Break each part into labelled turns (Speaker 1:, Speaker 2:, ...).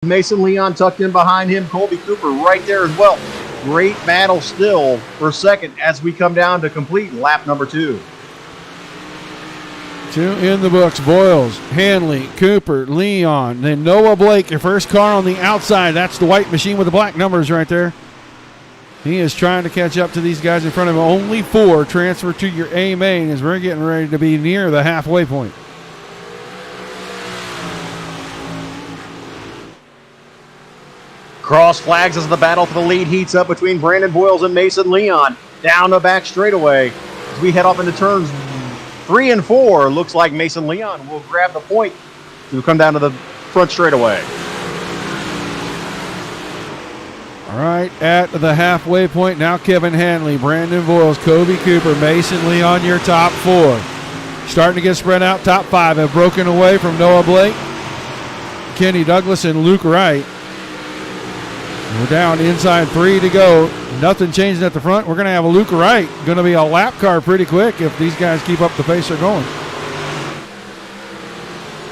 Speaker 1: Mason Leon tucked in behind him. Colby Cooper right there as well. Great battle still for second as we come down to complete lap number 2.
Speaker 2: 2 in the books. Boyles, Hanley, Cooper, Leon, then Noah Blake, your first car on the outside. That's the white machine with the black numbers right there. He is trying to catch up to these guys in front of him. Only 4 transfer to your A main as we're getting ready to be near the halfway point.
Speaker 1: Cross flags as the battle for the lead heats up between Brandon Boyles and Mason Leon. Down the back straightaway as we head off into turns 3 and 4. Looks like Mason Leon will grab the point to come down to the front straightaway.
Speaker 2: All right, at the halfway point now, Kevin Hanley, Brandon Boyles, Kobe Cooper, Mason Leon, your top 4. Starting to get spread out. Top 5 have broken away from Noah Blake, Kenny Douglas, and Luke Wright. We're down inside 3 to go. Nothing changing at the front. We're going to have a Luke Wright. Going to be a lap car pretty quick if these guys keep up the pace they're going.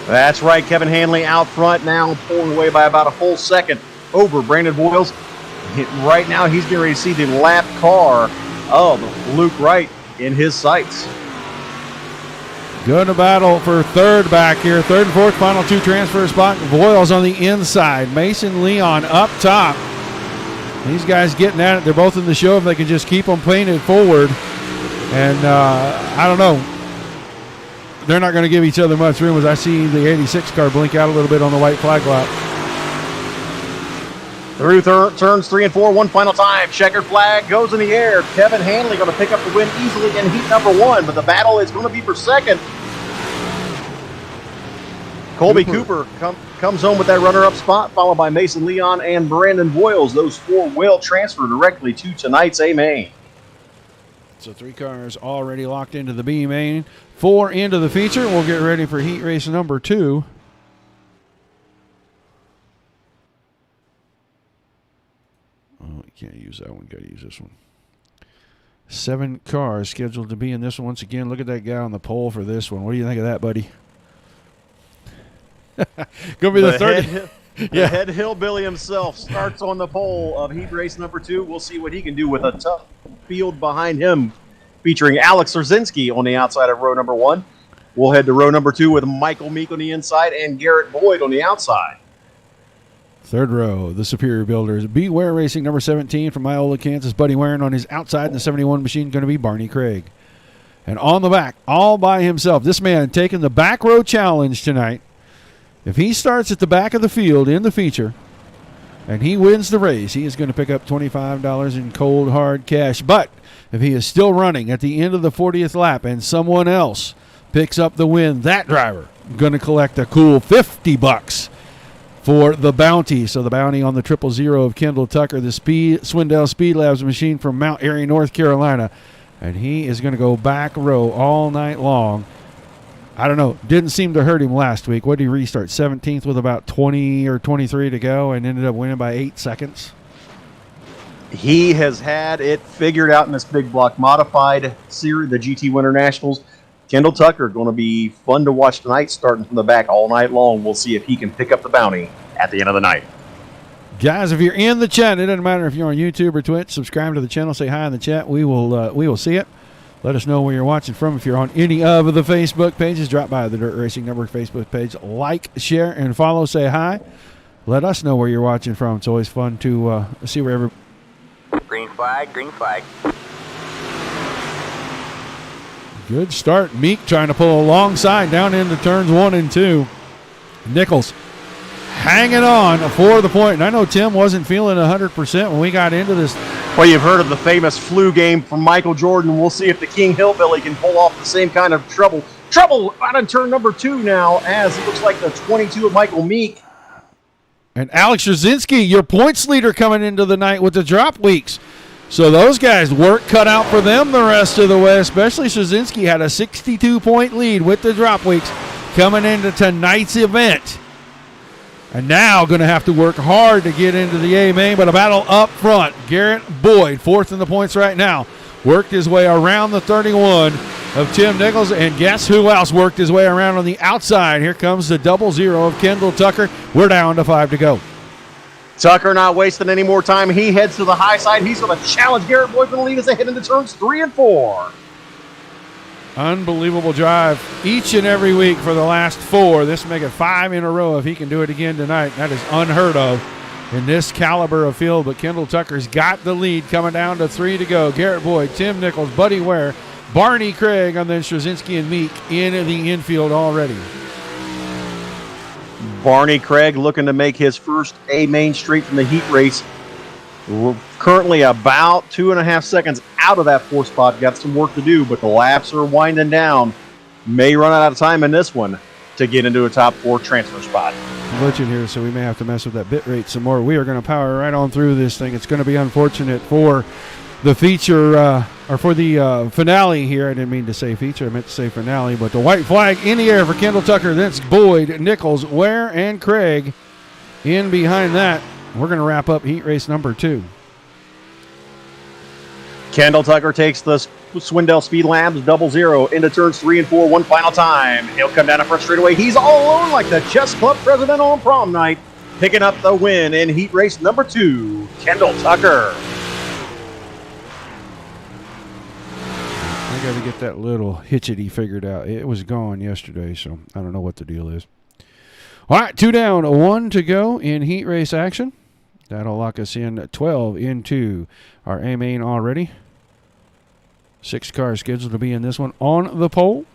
Speaker 1: That's right. Kevin Hanley out front now, pulling away by about a full second over Brandon Boyles. Right now, he's getting ready to see the lap car of Luke Wright in his sights.
Speaker 2: Going to battle for third back here. Third and fourth, final 2 transfer spot. Boyles on the inside. Mason Leon up top. These guys getting at it. They're both in the show if they can just keep them painted forward. And I don't know. They're not going to give each other much room as I see the 86 car blink out a little bit on the white flag lap.
Speaker 1: Through turns 3 and 4, one final time. Checkered flag goes in the air. Kevin Hanley going to pick up the win easily in heat number 1, but the battle is going to be for second. Colby Cooper comes home with that runner-up spot, followed by Mason Leon and Brandon Boyles. Those 4 will transfer directly to tonight's A main.
Speaker 2: So 3 cars already locked into the B main. 4 into the feature. We'll get ready for heat race number 2. Oh, you can't use that one. Got to use this one. 7 cars scheduled to be in this one. Once again, look at that guy on the pole for this one. What do you think of that, buddy? Gonna be the third.
Speaker 1: The head hillbilly himself starts on the pole of heat race number 2. We'll see what he can do with a tough field behind him, featuring Alex Szerzynski on the outside of row number 1. We'll head to row number 2 with Michael Meek on the inside and Garrett Boyd on the outside.
Speaker 2: Third row, the Superior Builders. Beware Racing, number 17 from Iola, Kansas. Buddy Warren on his outside in the 71 machine, going to be Barney Craig. And on the back, all by himself, this man taking the back row challenge tonight. If he starts at the back of the field in the feature and he wins the race, he is going to pick up $25 in cold, hard cash. But if he is still running at the end of the 40th lap and someone else picks up the win, that driver going to collect a cool $50 for the bounty. So the bounty on the 000 of Kendall Tucker, the Swindell Speed Labs machine from Mount Airy, North Carolina. And he is going to go back row all night long. I don't know. Didn't seem to hurt him last week. What did he restart? 17th with about 20 or 23 to go and ended up winning by 8 seconds.
Speaker 1: He has had it figured out in this big block modified series, the GT Winter Nationals. Kendall Tucker going to be fun to watch tonight, starting from the back all night long. We'll see if he can pick up the bounty at the end of the night.
Speaker 2: Guys, if you're in the chat, it doesn't matter if you're on YouTube or Twitch, subscribe to the channel, say hi in the chat. We will see it. Let us know where you're watching from. If you're on any of the Facebook pages, drop by the Dirt Racing Network Facebook page. Like, share, and follow. Say hi. Let us know where you're watching from. It's always fun to see where everybody...
Speaker 3: Green flag, green flag.
Speaker 2: Good start. Meek trying to pull alongside down into turns 1 and 2. Nichols hanging on for the point. And I know Tim wasn't feeling 100% when we got into this.
Speaker 1: Well, you've heard of the famous flu game from Michael Jordan. We'll see if the King Hillbilly can pull off the same kind of trouble. Trouble out in turn number 2 now, as it looks like the 22 of Michael Meek.
Speaker 2: And Alex Szerzynski, your points leader, coming into the night with the drop weeks. So those guys, work cut out for them the rest of the way, especially Szerzynski had a 62-point lead with the drop weeks coming into tonight's event. And now going to have to work hard to get into the A main, but a battle up front. Garrett Boyd, 4th in the points right now, worked his way around the 31 of Tim Nichols, and guess who else worked his way around on the outside? Here comes the 00 of Kendall Tucker. We're down to 5 to go.
Speaker 1: Tucker not wasting any more time. He heads to the high side. He's going to challenge Garrett Boyd for the lead as they head into turns 3 and 4.
Speaker 2: Unbelievable drive each and every week for the last 4. This will make it 5 in a row if he can do it again tonight. That is unheard of in this caliber of field, but Kendall Tucker's got the lead coming down to 3 to go. Garrett Boyd, Tim Nichols, Buddy Ware, Barney Craig, and then Straczynski and Meek in the infield already.
Speaker 1: Barney Craig looking to make his first A main straight from the heat race. We're currently about 2.5 seconds out of that 4th spot. Got some work to do, but the laps are winding down. May run out of time in this one to get into a top 4 transfer spot.
Speaker 2: Glitching here, so we may have to mess with that bit rate some more. We are going to power right on through this thing. It's going to be unfortunate for the feature, or for the finale here. I didn't mean to say feature, I meant to say finale, but the white flag in the air for Kendall Tucker. That's Boyd, Nichols, Ware, and Craig in behind that. We're going to wrap up heat race number 2.
Speaker 1: Kendall Tucker takes the Swindell Speed Labs 00 into turns 3 and 4 one final time. He'll come down a front straightaway. He's all alone like the chess club president on prom night, picking up the win in heat race number 2. Kendall Tucker.
Speaker 2: I got to get that little hitchity figured out. It was gone yesterday, so I don't know what the deal is. All right, 2 down, 1 to go in heat race action. That'll lock us in 12 into our A main already. 6 cars scheduled to be in this one. On the pole,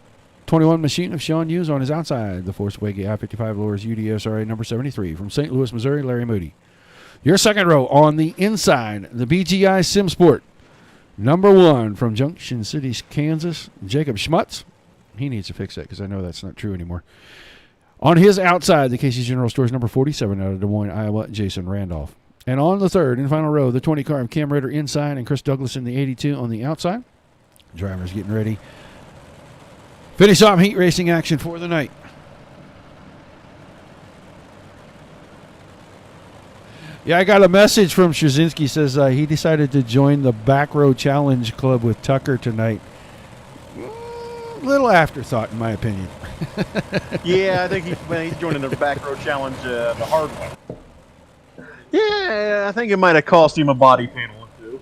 Speaker 2: 21 machine of Sean Hughes on his outside. The Force Waggy I-55 lowers UDSRA number 73 from St. Louis, Missouri, Larry Moody. Your second row on the inside, the BGI SimSport. Number 1 from Junction City, Kansas, Jacob Schmutz. He needs to fix that because I know that's not true anymore. On his outside, the Casey's General Stores number 47 out of Des Moines, Iowa, Jason Randolph. And on the third and final row, the 20 car of Cam Ritter inside and Chris Douglas in the 82 on the outside. Drivers getting ready. Finish off heat racing action for the night. Yeah, I got a message from Straczynski. Says he decided to join the Back Row Challenge Club with Tucker tonight. Little afterthought, in my opinion.
Speaker 1: Yeah, I think he's joining the Back Row Challenge the hard way. Yeah, I think it might have cost him a body panel or 2.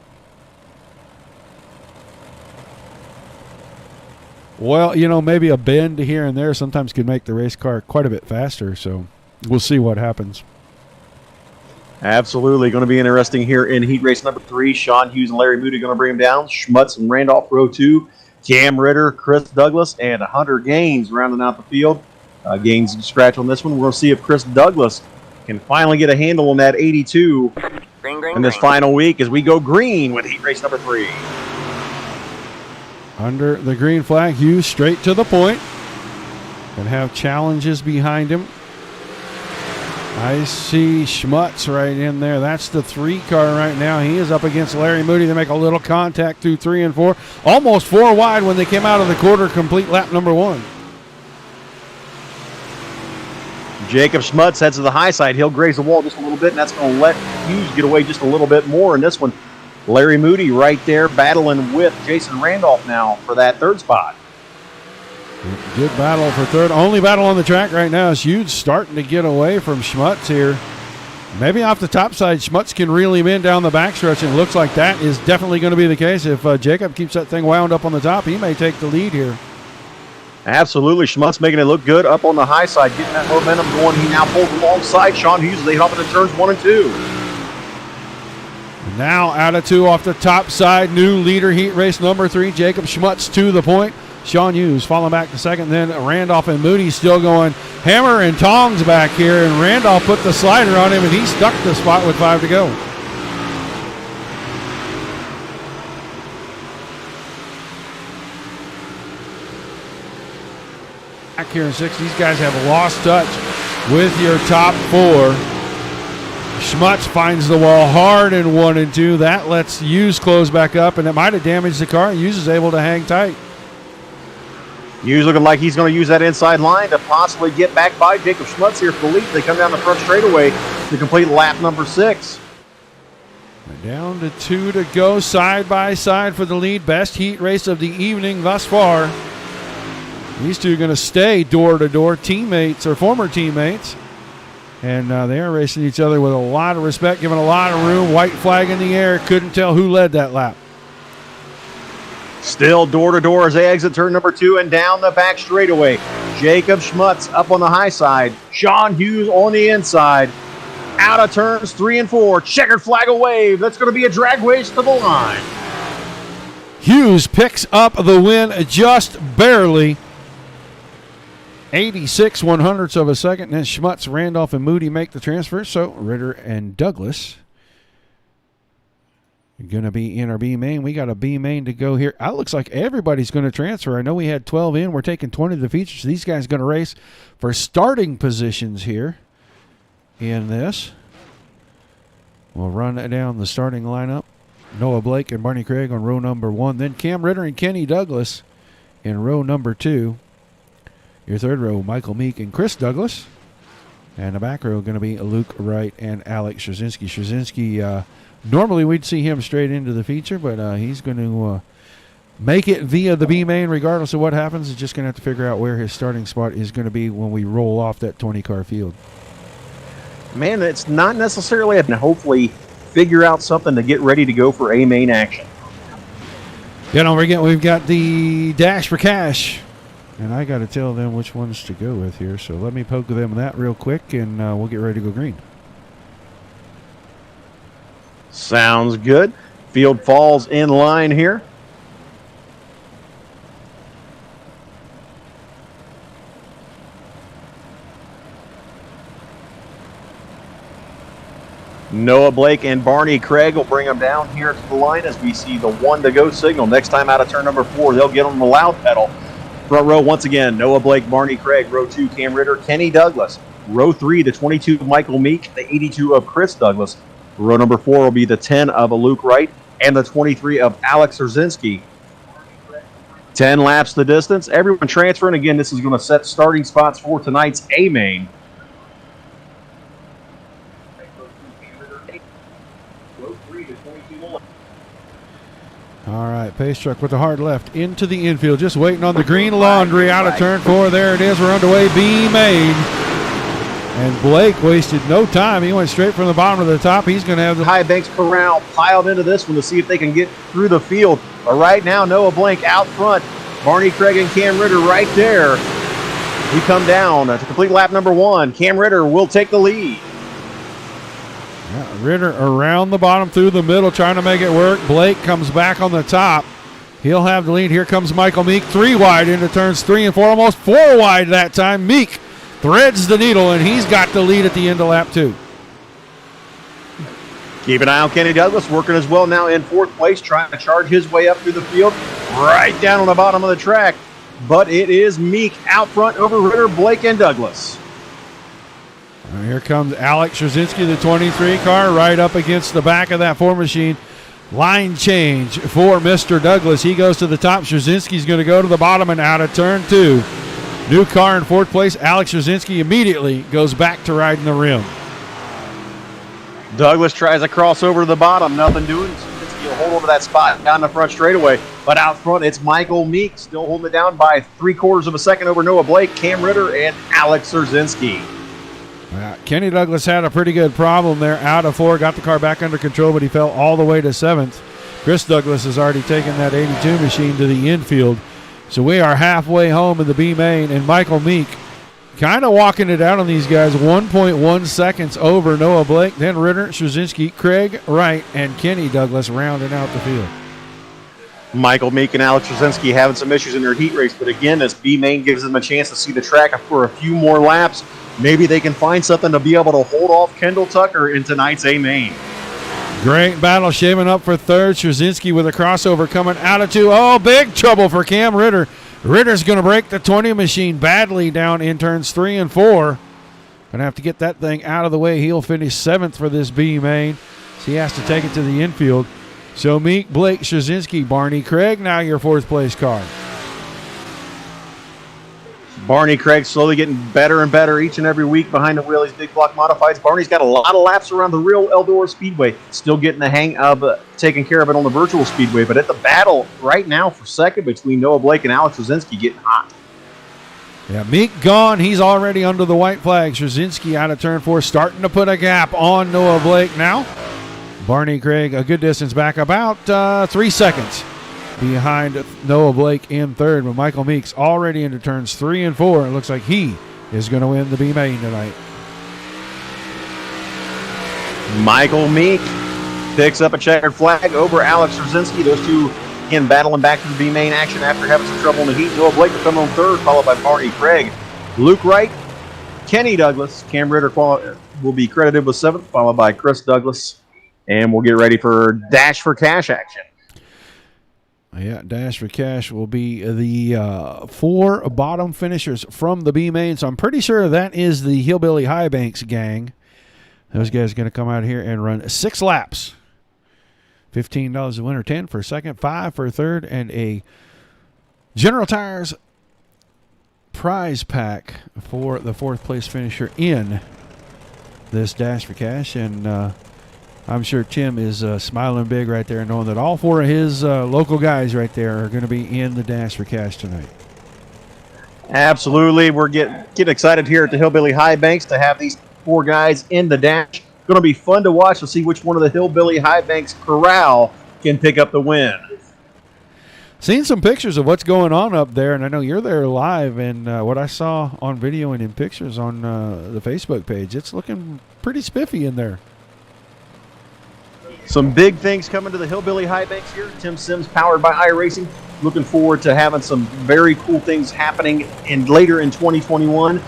Speaker 2: Well, you know, maybe a bend here and there sometimes could make the race car quite a bit faster, so we'll see what happens.
Speaker 1: Absolutely. Going to be interesting here in heat race number 3. Sean Hughes and Larry Moody going to bring him down. Schmutz and Randolph row 2. Cam Ritter, Chris Douglas, and Hunter Gaines rounding out the field. Gaines scratch on this one. We're going to see if Chris Douglas can finally get a handle on that 82 in this final week as we go green with heat race number 3.
Speaker 2: Under the green flag, Hughes straight to the point and have challenges behind him. I see Schmutz right in there. That's the 3 car right now. He is up against Larry Moody. They make a little contact through 3 and 4. Almost 4 wide when they came out of the quarter, complete lap number 1.
Speaker 1: Jacob Schmutz heads to the high side. He'll graze the wall just a little bit, and that's going to let Hughes get away just a little bit more in this one. Larry Moody right there battling with Jason Randolph now for that 3rd spot.
Speaker 2: Good battle for 3rd. Only battle on the track right now is Hughes starting to get away from Schmutz here. Maybe off the top side, Schmutz can reel him in down the backstretch, and it looks like that is definitely going to be the case. If Jacob keeps that thing wound up on the top, he may take the lead here.
Speaker 1: Absolutely. Schmutz making it look good up on the high side, getting that momentum going. He now pulls alongside Sean Hughes as they hop into turns 1 and 2.
Speaker 2: Now out of 2 off the top side. New leader heat race number 3. Jacob Schmutz to the point. Sean Hughes falling back to 2nd. Then Randolph and Moody still going hammer and tongs back here. And Randolph put the slider on him and he stuck the spot with 5 to go. Back here in 6th, these guys have lost touch with your top 4. Schmutz finds the wall hard in 1 and 2. That lets Hughes close back up, and it might have damaged the car. Hughes is able to hang tight.
Speaker 1: Hughes looking like he's going to use that inside line to possibly get back by Jacob Schmutz here for the lead. They come down the front straightaway to complete lap number 6.
Speaker 2: Down to 2 to go, side by side for the lead. Best heat race of the evening thus far. These two are going to stay door to door, teammates or former teammates. And they are racing each other with a lot of respect, giving a lot of room. White flag in the air. Couldn't tell who led that lap.
Speaker 1: Still door-to-door as they exit turn number 2 and down the back straightaway. Jacob Schmutz up on the high side. Sean Hughes on the inside. Out of turns 3 and 4. Checkered flag a wave. That's going to be a drag race to the line.
Speaker 2: Hughes picks up the win just barely. 86 100ths of a second. Then Schmutz, Randolph, and Moody make the transfer. So Ritter and Douglas are going to be in our B main. We got a B main to go here. It looks like everybody's going to transfer. I know we had 12 in. We're taking 20 to the features. So these guys are going to race for starting positions here in this. We'll run down the starting lineup. Noah Blake and Barney Craig on row number 1. Then Cam Ritter and Kenny Douglas in row number 2. Your third row, Michael Meek and Chris Douglas. And the back row going to be Luke Wright and Alex Scherzinski. Scherzinski, normally we'd see him straight into the feature, but he's going to make it via the B main regardless of what happens. He's just going to have to figure out where his starting spot is going to be when we roll off that 20-car field.
Speaker 1: Man, it's not necessarily and hopefully figure out something to get ready to go for A main action.
Speaker 2: Yeah, don't forget we've got the Dash for Cash. And I got to tell them which ones to go with here. So let me poke them that real quick, and we'll get ready to go green.
Speaker 1: Sounds good. Field falls in line here. Noah Blake and Barney Craig will bring them down here to the line as we see the 1 to go signal. Next time out of turn number 4, they'll get on the loud pedal. Front row once again, Noah Blake, Barney Craig. Row 2, Cam Ritter, Kenny Douglas. Row 3, the 22 of Michael Meek, the 82 of Chris Douglas. Row number 4 will be the 10 of Luke Wright and the 23 of Alex Scherzinski. 10 laps the distance. Everyone transferring. Again, this is going to set starting spots for tonight's A main.
Speaker 2: All right, pace truck with the hard left into the infield, just waiting on the green laundry out of turn 4. There it is. We're underway. B main. And Blake wasted no time. He went straight from the bottom to the top. He's going to have the
Speaker 1: High Banks Corral piled into this one to see if they can get through the field. But right now, Noah Blake out front. Barney Craig and Cam Ritter right there. We come down to complete lap number 1. Cam Ritter will take the lead.
Speaker 2: Yeah, Ritter around the bottom through the middle trying to make it work. Blake comes back on the top. He'll have the lead. Here comes Michael Meek, 3 wide into turns 3 and 4, almost 4 wide that time. Meek threads the needle, and he's got the lead at the end of lap 2.
Speaker 1: Keep an eye on Kenny Douglas, working as well now in 4th place, trying to charge his way up through the field, right down on the bottom of the track. But it is Meek out front over Ritter, Blake, and Douglas.
Speaker 2: And here comes Alex Scherzinski, the 23 car, right up against the back of that 4 machine. Line change for Mr. Douglas. He goes to the top. Scherzinski's going to go to the bottom and out of turn 2. New car in 4th place. Alex Scherzinski immediately goes back to riding the rim.
Speaker 1: Douglas tries a crossover to the bottom. Nothing doing. Scherzinski will hold over that spot down the front straightaway. But out front, it's Michael Meek still holding it down by 3/4 of a second over Noah Blake, Cam Ritter, and Alex Scherzinski.
Speaker 2: Kenny Douglas had a pretty good problem there. Out of 4, got the car back under control, but he fell all the way to 7th. Chris Douglas has already taken that 82 machine to the infield. So we are halfway home in the B main, and Michael Meek kind of walking it out on these guys, 1.1 seconds over Noah Blake, then Ritter, Scherzinski, Craig Wright, and Kenny Douglas rounding out the field.
Speaker 1: Michael Meek and Alex Scherzinski having some issues in their heat race, but again, this B main gives them a chance to see the track for a few more laps. Maybe they can find something to be able to hold off Kendall Tucker in tonight's A main.
Speaker 2: Great battle, shaving up for 3rd. Scherzinski with a crossover coming out of 2. Oh, big trouble for Cam Ritter. Ritter's going to break the 20 machine badly down in turns 3 and 4. Going to have to get that thing out of the way. He'll finish 7th for this B main. So he has to take it to the infield. So Meek, Blake, Scherzinski, Barney Craig, now your 4th place car.
Speaker 1: Barney Craig slowly getting better and better each and every week behind the wheel. These big block modifieds. Barney's got a lot of laps around the real Eldroa Speedway. Still getting the hang of taking care of it on the virtual Speedway. But at the battle right now for second between Noah Blake and Alex Scherzinski getting hot.
Speaker 2: Yeah, Meek gone. He's already under the white flag. Straczynski out of turn 4, starting to put a gap on Noah Blake now. Barney Craig a good distance back, about 3 seconds behind Noah Blake in third. But Michael Meek's already into turns 3 and 4. It looks like he is going to win the B main tonight.
Speaker 1: Michael Meek picks up a checkered flag over Alex Straczynski. Those two again battling back to the B main action after having some trouble in the heat. Noah Blake will come on third, followed by Barney Craig. Luke Wright, Kenny Douglas, Cam Ritter will be credited with 7th, followed by Chris Douglas. And we'll get ready for Dash for Cash action.
Speaker 2: Yeah, Dash for Cash will be the 4 bottom finishers from the B main. So I'm pretty sure that is the Hillbilly High Banks gang. Those guys are going to come out here and run 6 laps. $15 a winner, 10 for a second, 5 for a third, and a General Tires prize pack for the 4th place finisher in this Dash for Cash. And I'm sure Tim is smiling big right there, knowing that all 4 of his local guys right there are going to be in the Dash for Cash tonight.
Speaker 1: Absolutely. We're getting excited here at the Hillbilly High Banks to have these 4 guys in the dash. Going to be fun to watch to see which one of the Hillbilly High Banks corral can pick up the win.
Speaker 2: Seen some pictures of what's going on up there, and I know you're there live, and what I saw on video and in pictures on the Facebook page, it's looking pretty spiffy in there.
Speaker 1: Some big things coming to the Hillbilly High Banks here. Tim Sims, powered by iRacing. Looking forward to having some very cool things happening later in 2021.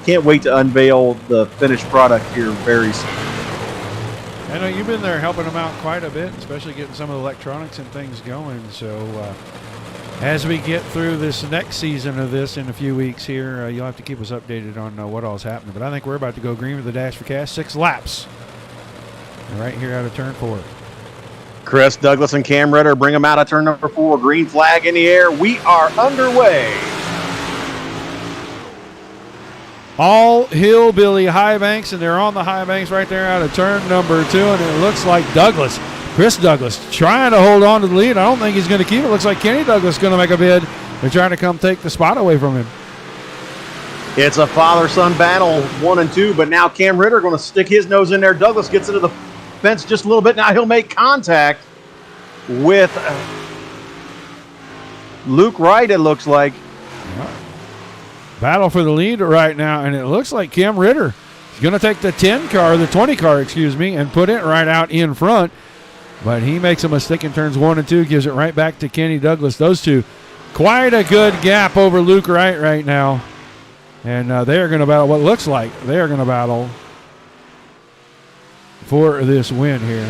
Speaker 1: Can't wait to unveil the finished product here very soon.
Speaker 2: I know you've been there helping them out quite a bit, especially getting some of the electronics and things going. So as we get through this next season of this in a few weeks here, you'll have to keep us updated on what all's happening. But I think we're about to go green with the Dash for Cash, 6 laps. Right here out of turn 4.
Speaker 1: Chris Douglas and Cam Ritter bring them out of turn number 4. Green flag in the air. We are underway.
Speaker 2: All Hillbilly High Banks, and they're on the High Banks right there out of turn number 2, and it looks like Chris Douglas, trying to hold on to the lead. I don't think he's going to keep it. Looks like Kenny Douglas is going to make a bid. They're trying to come take the spot away from him.
Speaker 1: It's a father-son battle, 1 and 2, but now Cam Ritter going to stick his nose in there. Douglas gets into the fence just a little bit. Now he'll make contact with Luke Wright, it looks like.
Speaker 2: Battle for the lead right now, and it looks like Cam Ritter is going to take the 20 car, and put it right out in front. But he makes a mistake in turns 1 and 2, gives it right back to Kenny Douglas. Those two, quite a good gap over Luke Wright right now. And they are going to battle what looks like they are going to battle for this win here.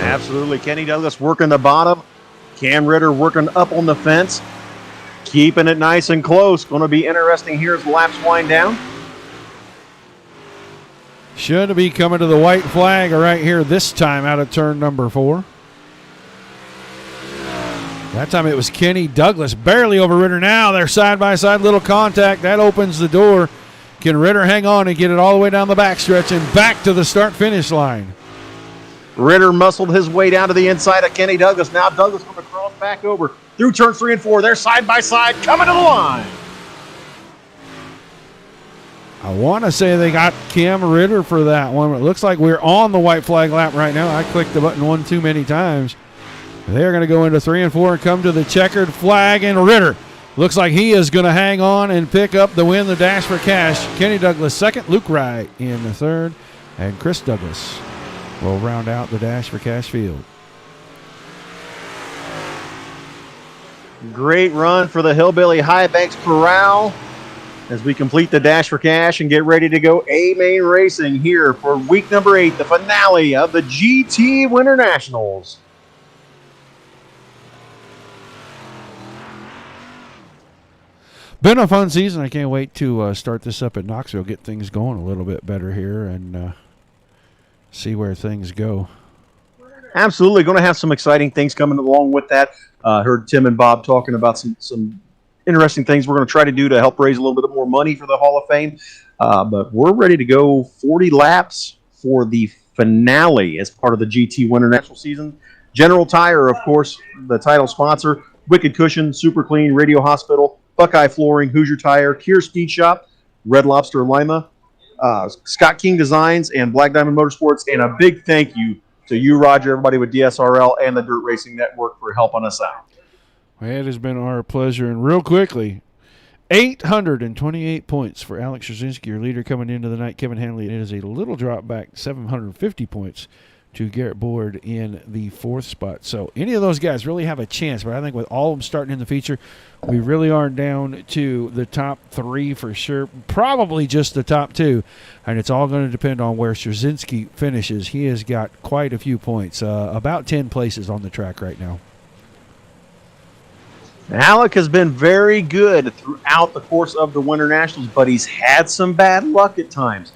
Speaker 1: Absolutely. Kenny Douglas working the bottom. Cam Ritter working up on the fence. Keeping it nice and close. Going to be interesting here as the laps wind down.
Speaker 2: Should be coming to the white flag right here this time out of turn number 4. That time it was Kenny Douglas barely over Ritter. Now they're side by side, little contact. That opens the door. Can Ritter hang on and get it all the way down the backstretch and back to the start-finish line?
Speaker 1: Ritter muscled his way down to the inside of Kenny Douglas. Now Douglas going to cross back over through turns 3 and 4. They're side by side coming to the line.
Speaker 2: I want to say they got Cam Ritter for that one. It looks like we're on the white flag lap right now. I clicked the button one too many times. They're going to go into 3 and 4 and come to the checkered flag, and Ritter looks like he is going to hang on and pick up the win, the Dash for Cash. Kenny Douglas second, Luke Wright in the third, and Chris Douglas will round out the Dash for Cash field.
Speaker 1: Great run for the Hillbilly High Banks Corral as we complete the Dash for Cash and get ready to go A-Main Racing here for week number 8, the finale of the GT Winter Nationals.
Speaker 2: Been a fun season. I can't wait to start this up at Knoxville, get things going a little bit better here, and see where things go.
Speaker 1: Absolutely. Going to have some exciting things coming along with that. Heard Tim and Bob talking about some interesting things we're going to try to do to help raise a little bit more money for the Hall of Fame. But we're ready to go 40 laps for the finale as part of the GT Winter National season. General Tire, of course, the title sponsor. Wicked Cushion, Super Clean, Radio Hospital, Buckeye Flooring, Hoosier Tire, Kier Speed Shop, Red Lobster Lima, Scott King Designs, and Black Diamond Motorsports. And a big thank you to you, Roger, everybody with DSRL and the Dirt Racing Network for helping us out.
Speaker 2: It has been our pleasure. And real quickly, 828 points for Alex Straczynski, your leader coming into the night. Kevin Hanley, it is a little drop back, 750 points to Garrett Boyd in the 4th spot. So any of those guys really have a chance, but I think with all of them starting in the feature, we really are down to the top 3 for sure, probably just the top 2, and it's all going to depend on where Straczynski finishes. He has got quite a few points, about 10 places on the track right now.
Speaker 1: Alec has been very good throughout the course of the Winter Nationals, but he's had some bad luck at times.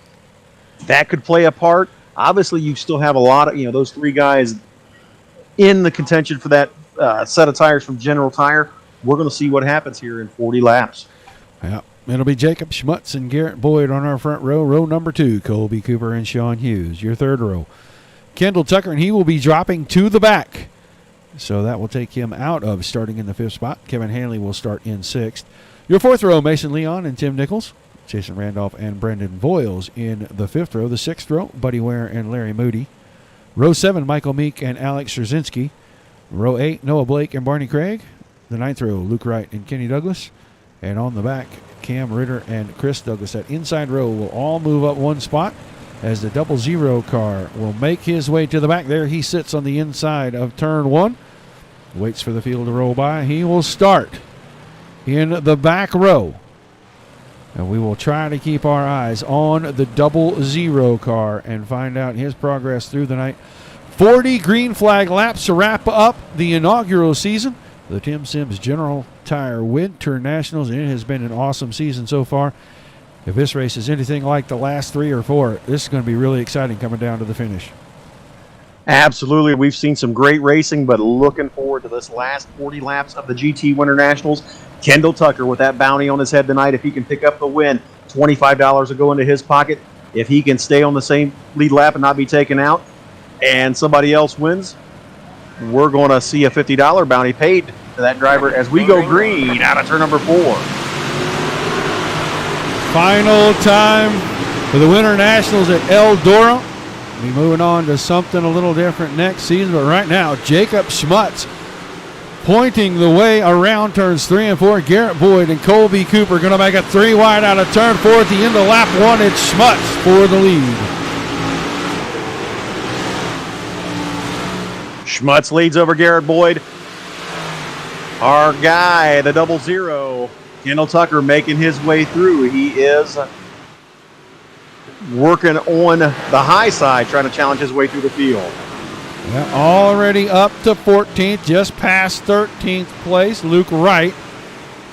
Speaker 1: That could play a part. Obviously, you still have a lot of, those 3 guys in the contention for that set of tires from General Tire. We're going to see what happens here in 40 laps.
Speaker 2: Yeah, it'll be Jacob Schmutz and Garrett Boyd on our front row. Row number 2, Colby Cooper and Sean Hughes. Your 3rd row, Kendall Tucker, and he will be dropping to the back. So that will take him out of starting in the 5th spot. Kevin Hanley will start in 6th. Your 4th row, Mason Leon and Tim Nichols. Jason Randolph and Brendan Voiles in the 5th row. The 6th row, Buddy Ware and Larry Moody. Row 7, Michael Meek and Alex Straczynski. Row 8, Noah Blake and Barney Craig. The 9th row, Luke Wright and Kenny Douglas. And on the back, Cam Ritter and Chris Douglas. That inside row will all move up 1 spot as the 00 car will make his way to the back. There he sits on the inside of turn 1. Waits for the field to roll by. He will start in the back row. And we will try to keep our eyes on the 00 car and find out his progress through the night. 40 green flag laps to wrap up the inaugural season. The Tim Sims General Tire Winter Nationals. And it has been an awesome season so far. If this race is anything like the last 3 or 4, this is going to be really exciting coming down to the finish.
Speaker 1: Absolutely. We've seen some great racing, but looking forward to this last 40 laps of the GT Winter Nationals. Kendall Tucker with that bounty on his head tonight. If he can pick up the win, $25 will go into his pocket. If he can stay on the same lead lap and not be taken out, and somebody else wins, we're going to see a $50 bounty paid to that driver as we go green out of turn number 4.
Speaker 2: Final time for the Winter Nationals at Eldroa. We'll be moving on to something a little different next season, but right now, Jacob Schmutz pointing the way around turns 3 and 4. Garrett Boyd and Colby Cooper going to make a 3 wide out of turn 4 at the end of lap 1. It's Schmutz for the lead.
Speaker 1: Schmutz leads over Garrett Boyd. Our guy, the 00, Kendall Tucker, making his way through. He is working on the high side, trying to challenge his way through the field.
Speaker 2: Yeah, already up to 14th, just past 13th place, Luke Wright.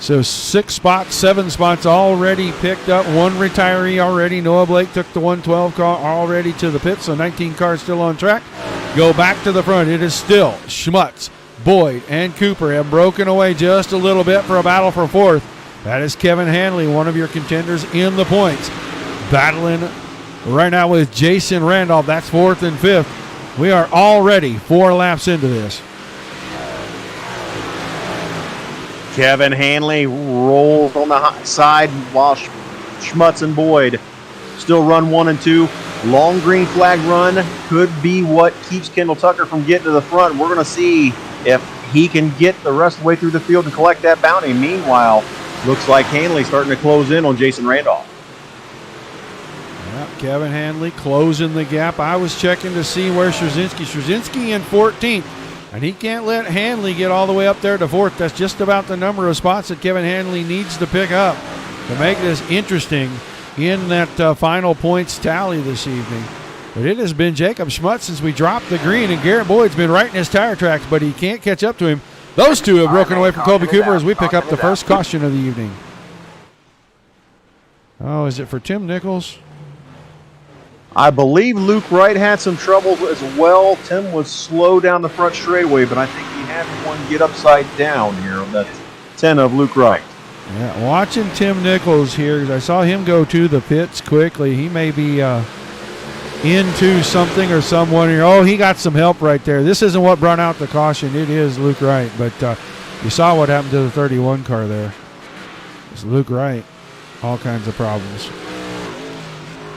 Speaker 2: So 6 spots, 7 spots already picked up. 1 retiree already. Noah Blake took the 112 car already to the pit, so 19 cars still on track. Go back to the front. It is still Schmutz, Boyd, and Cooper have broken away just a little bit for a battle for 4th. That is Kevin Hanley, one of your contenders in the points. Battling right now with Jason Randolph. That's 4th and 5th. We are already 4 laps into this.
Speaker 1: Kevin Hanley rolls on the high side while Schmutz and Boyd still run 1 and 2. Long green flag run could be what keeps Kendall Tucker from getting to the front. We're going to see if he can get the rest of the way through the field and collect that bounty. Meanwhile, looks like Hanley starting to close in on Jason Randolph.
Speaker 2: Yep, Kevin Hanley closing the gap. I was checking to see where Straczynski in 14th, and he can't let Hanley get all the way up there to 4th. That's just about the number of spots that Kevin Hanley needs to pick up to make this interesting in that final points tally this evening. But it has been Jacob Schmutz since we dropped the green, and Garrett Boyd's been right in his tire tracks, but he can't catch up to him. Those two have broken away from Colby Cooper as we pick up the first caution of the evening. Oh, is it for Tim Nichols?
Speaker 1: I believe Luke Wright had some trouble as well. Tim was slow down the front straightaway, but I think he had one get upside down here on that 10 of Luke Wright.
Speaker 2: Yeah, watching Tim Nichols here, because I saw him go to the pits quickly. He may be into something or someone here. Oh, he got some help right there. This isn't what brought out the caution. It is Luke Wright, but you saw what happened to the 31 car there. It's Luke Wright. All kinds of problems.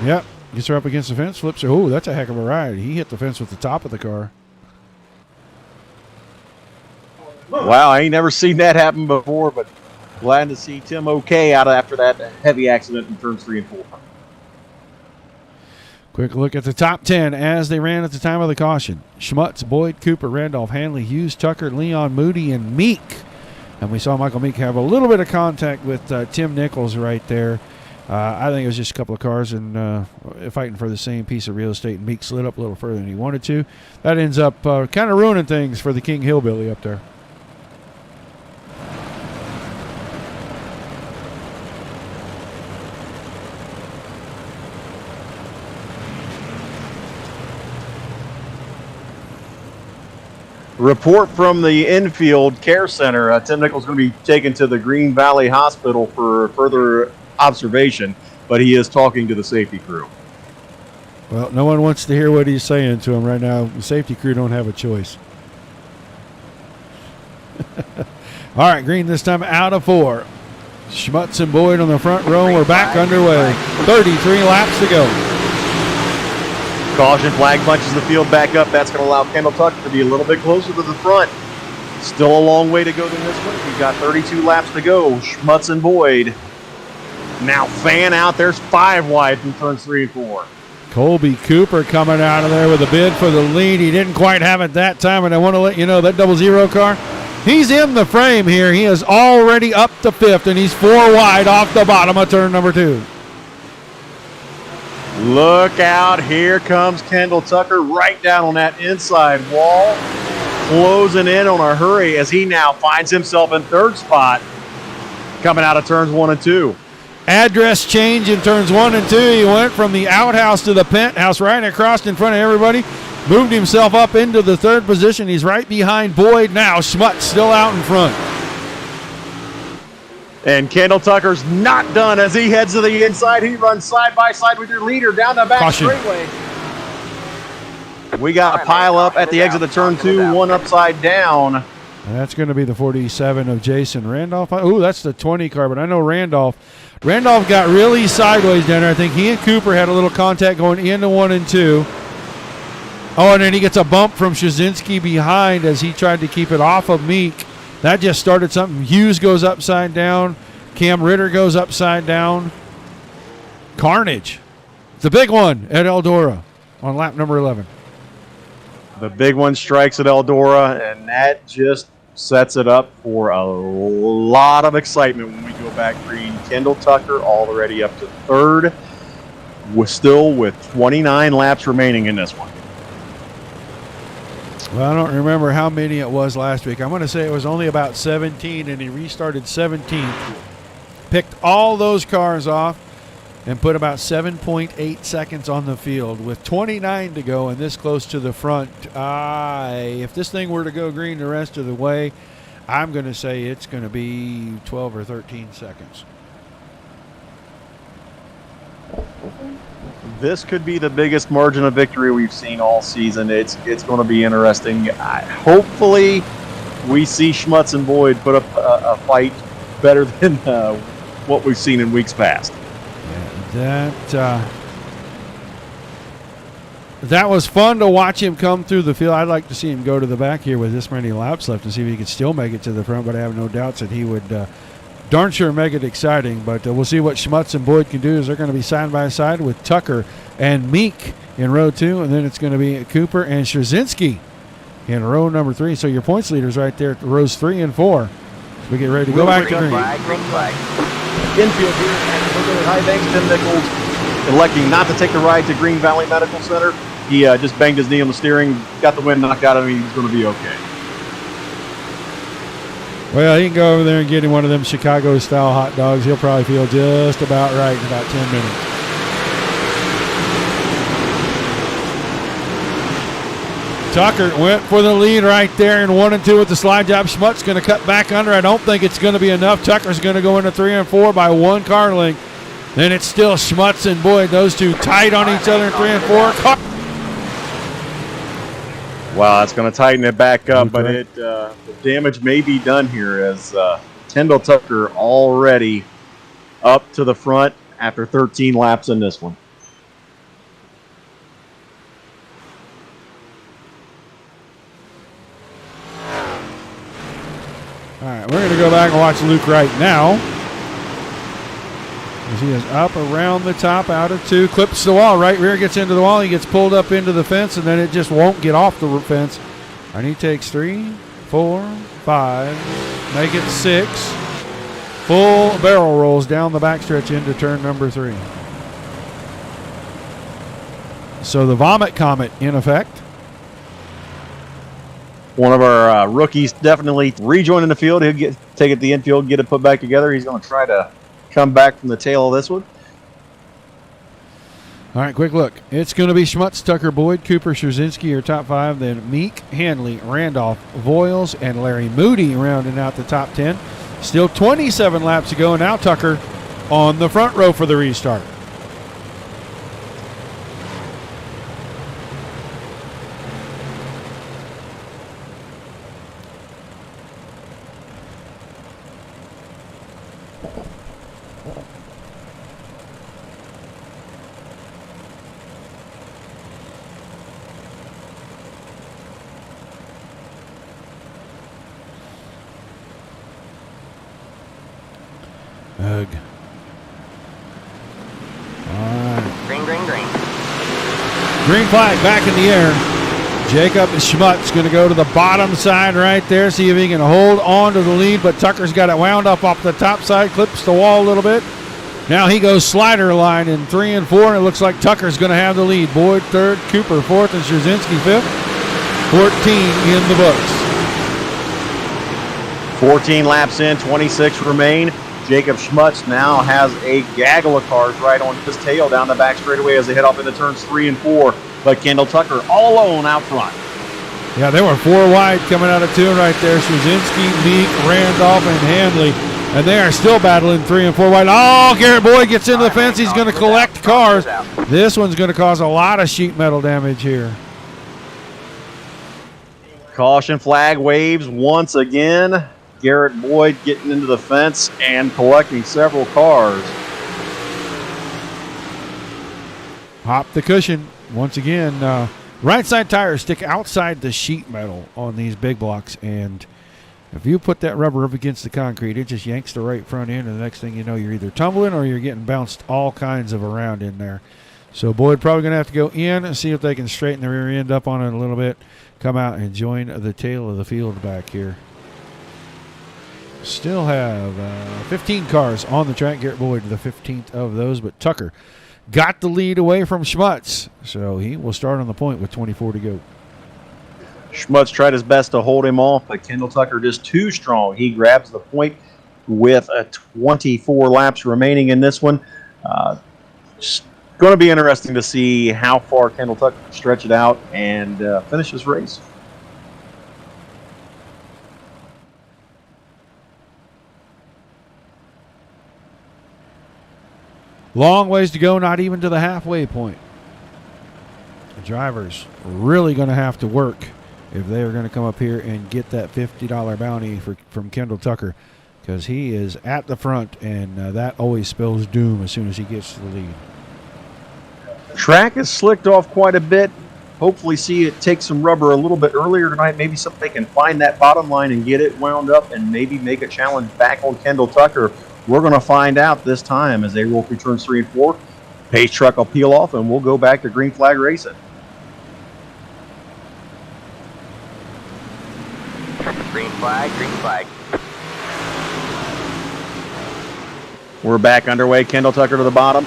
Speaker 2: Yep. Gets her up against the fence, flips her. Oh, that's a heck of a ride. He hit the fence with the top of the car.
Speaker 1: Wow, I ain't never seen that happen before, but glad to see Tim okay out after that heavy accident in turns 3 and 4.
Speaker 2: Quick look at the top 10 as they ran at the time of the caution. Schmutz, Boyd, Cooper, Randolph, Hanley, Hughes, Tucker, Leon, Moody, and Meek. And we saw Michael Meek have a little bit of contact with Tim Nichols right there. I think it was just a couple of cars and fighting for the same piece of real estate, and Meek slid up a little further than he wanted to. That ends up kind of ruining things for the King Hillbilly up there.
Speaker 1: Report from the infield care center. Tim Nichols is going to be taken to the Green Valley Hospital for further observation, but he is talking to the safety crew.
Speaker 2: Well, no one wants to hear what he's saying to him right now. The safety crew don't have a choice. All right, green this time out of 4. Schmutz and Boyd on the front row. We're back underway. 33 laps to go.
Speaker 1: Caution flag bunches the field back up. That's going to allow Kendall Tucker to be a little bit closer to the front. Still a long way to go in this one. We've got 32 laps to go. Schmutz and Boyd now fan out. There's 5 wide from turns 3 and 4.
Speaker 2: Colby Cooper coming out of there with a bid for the lead. He didn't quite have it that time, and I want to let you know that 00 car, he's in the frame here. He is already up to 5th, and he's 4 wide off the bottom of turn number 2.
Speaker 1: Look out. Here comes Kendall Tucker right down on that inside wall. Closing in on a hurry as he now finds himself in 3rd spot coming out of turns 1 and 2.
Speaker 2: Address change in turns 1 and 2. He went from the outhouse to the penthouse right across in front of everybody. Moved himself up into the 3rd position. He's right behind Boyd now. Schmutz still out in front.
Speaker 1: And Kendall Tucker's not done as he heads to the inside. He runs side by side with your leader down the back
Speaker 2: Caution.
Speaker 1: straightaway. We got a pile up at the exit of turn 2, one upside down.
Speaker 2: And that's going to be the 47 of Jason Randolph. Oh, that's the 20 car, but I know Randolph got really sideways down there. I think he and Cooper had a little contact going into 1 and 2. Oh, and then he gets a bump from Shazinski behind as he tried to keep it off of Meek. That just started something. Hughes goes upside down. Cam Ritter goes upside down. Carnage. The big one at Eldroa on lap number 11.
Speaker 1: The big one strikes at Eldroa, and that just sets it up for a lot of excitement when we go back green. Kendall Tucker already up to 3rd. We're still with 29 laps remaining in this one.
Speaker 2: Well, I don't remember how many it was last week. I'm going to say it was only about 17, and he restarted 17th. Picked all those cars off and put about 7.8 seconds on the field with 29 to go and this close to the front. If this thing were to go green the rest of the way, I'm going to say it's going to be 12 or 13 seconds.
Speaker 1: This could be the biggest margin of victory we've seen all season. It's going to be interesting. Hopefully, we see Schmutz and Boyd put up a fight better than what we've seen in weeks past.
Speaker 2: Yeah, that was fun to watch him come through the field. I'd like to see him go to the back here with this many laps left and see if he could still make it to the front, but I have no doubts that he would darn sure make it exciting. But we'll see what Schmutz and Boyd can do as they're going to be side by side with Tucker and Meek in row 2, and then it's going to be Cooper and Straczynski in row number 3. So your points leaders right there at rows 3 and 4. So we get ready to go back to green.
Speaker 3: Green flag.
Speaker 1: Infield here at Woodland High Banks. Tim Nichols electing not to take the ride to Green Valley Medical Center. He just banged his knee on the steering, got the wind knocked out of him. He's going to be okay.
Speaker 2: Well, he can go over there and get him one of them Chicago-style hot dogs. He'll probably feel just about right in about 10 minutes. Tucker went for the lead right there in 1 and 2 with the slide job. Schmutz going to cut back under. I don't think it's going to be enough. Tucker's going to go into 3 and 4 by 1 car length. Then it's still Schmutz and Boyd. Those two tight on each other in 3 and 4.
Speaker 1: Wow, it's going to tighten it back up, but the damage may be done here as Kendall Tucker already up to the front after 13 laps in this one.
Speaker 2: All right, we're going to go back and watch Luke right now. As he is up around the top, out of 2, clips the wall. Right rear gets into the wall. He gets pulled up into the fence, and then it just won't get off the fence. And he takes 3, 4, 5, make it 6. Full barrel rolls down the backstretch into turn number 3. So the Vomit Comet in effect.
Speaker 1: One of our rookies definitely rejoining the field. He'll take it to the infield, get it put back together. He's going to try to come back from the tail of this one.
Speaker 2: All right, quick look. It's going to be Schmutz, Tucker, Boyd, Cooper, Scherzinski, your top 5. Then Meek, Hanley, Randolph, Voiles, and Larry Moody rounding out the top 10. Still 27 laps to go, and now Tucker on the front row for the restart. Ugh. All right.
Speaker 3: Green, green, green.
Speaker 2: Green flag back in the air. Jacob Schmutz going to go to the bottom side right there, see if he can hold on to the lead, but Tucker's got it wound up off the top side, clips the wall a little bit. Now he goes slider line in 3 and 4, and it looks like Tucker's going to have the lead. Boyd 3rd, Cooper 4th, and Scherzinski 5th. 14 in the books.
Speaker 1: 14 laps in, 26 remain. Jacob Schmutz now has a gaggle of cars right on his tail down the back straightaway as they head off into turns 3 and 4. But Kendall Tucker all alone out front.
Speaker 2: Yeah, they were 4 wide coming out of 2 right there. Scherzinski, Meek, Randolph, and Hanley. And they are still battling 3 and 4 wide. Oh, Garrett Boyd gets into the fence. He's going to collect cars. This one's going to cause a lot of sheet metal damage here.
Speaker 1: Caution flag waves once again. Garrett Boyd getting into the fence and collecting several cars.
Speaker 2: Hop the cushion. Once again, right side tires stick outside the sheet metal on these big blocks, and if you put that rubber up against the concrete, it just yanks the right front end, and the next thing you know, you're either tumbling or you're getting bounced all kinds of around in there. So Boyd probably going to have to go in and see if they can straighten the rear end up on it a little bit, come out and join the tail of the field back here. Still have 15 cars on the track. Garrett Boyd, the 15th of those, but Tucker got the lead away from Schmutz, so he will start on the point with 24 to go.
Speaker 1: Schmutz tried his best to hold him off, but Kendall Tucker just too strong. He grabs the point with 24 laps remaining in this one. It's going to be interesting to see how far Kendall Tucker can stretch it out and finish his race.
Speaker 2: Long ways to go, not even to the halfway point. The drivers really going to have to work if they are going to come up here and get that $50 bounty from Kendall Tucker, because he is at the front, and that always spells doom as soon as he gets to the lead.
Speaker 1: Track is slicked off quite a bit. Hopefully see it take some rubber a little bit earlier tonight. Maybe somebody can find that bottom line and get it wound up and maybe make a challenge back on Kendall Tucker. We're going to find out this time as they roll through turns 3 and 4. Pace truck will peel off, and we'll go back to green flag racing.
Speaker 3: Green flag, green flag.
Speaker 1: We're back underway. Kendall Tucker to the bottom.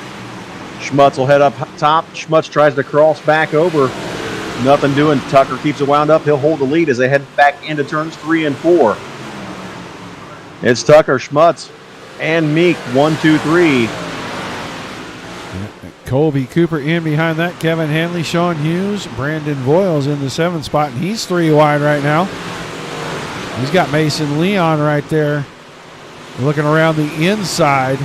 Speaker 1: Schmutz will head up top. Schmutz tries to cross back over. Nothing doing. Tucker keeps it wound up. He'll hold the lead as they head back into turns 3 and 4. It's Tucker, Schmutz, and Meek, 1, 2, 3.
Speaker 2: Colby Cooper in behind that. Kevin Hanley, Sean Hughes, Brandon Voiles in the 7th spot, and he's 3 wide right now. He's got Mason Leon right there looking around the inside.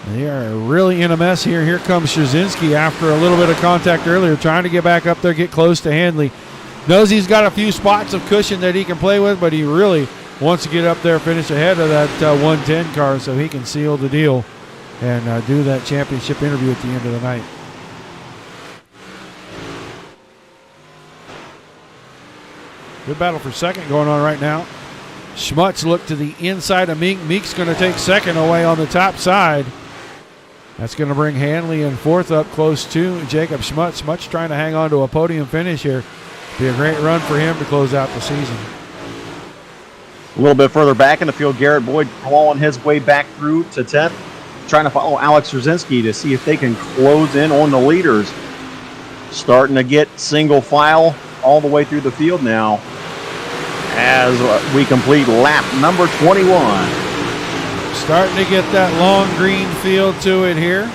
Speaker 2: They are really in a mess here. Here comes Scherzinski after a little bit of contact earlier, trying to get back up there, get close to Hanley. Knows he's got a few spots of cushion that he can play with, but he really wants to get up there, finish ahead of that 110 car so he can seal the deal and do that championship interview at the end of the night. Good battle for second going on right now. Schmutz looked to the inside of Meek. Meek's going to take second away on the top side. That's going to bring Hanley in fourth up close to Jacob Schmutz. Schmutz trying to hang on to a podium finish here. Be a great run for him to close out the season.
Speaker 1: A little bit further back in the field, Garrett Boyd clawing his way back through to 10th, trying to follow Alex Rzinski to see if they can close in on the leaders. Starting to get single file all the way through the field now as we complete lap number 21.
Speaker 2: Starting to get that long green feel to it here.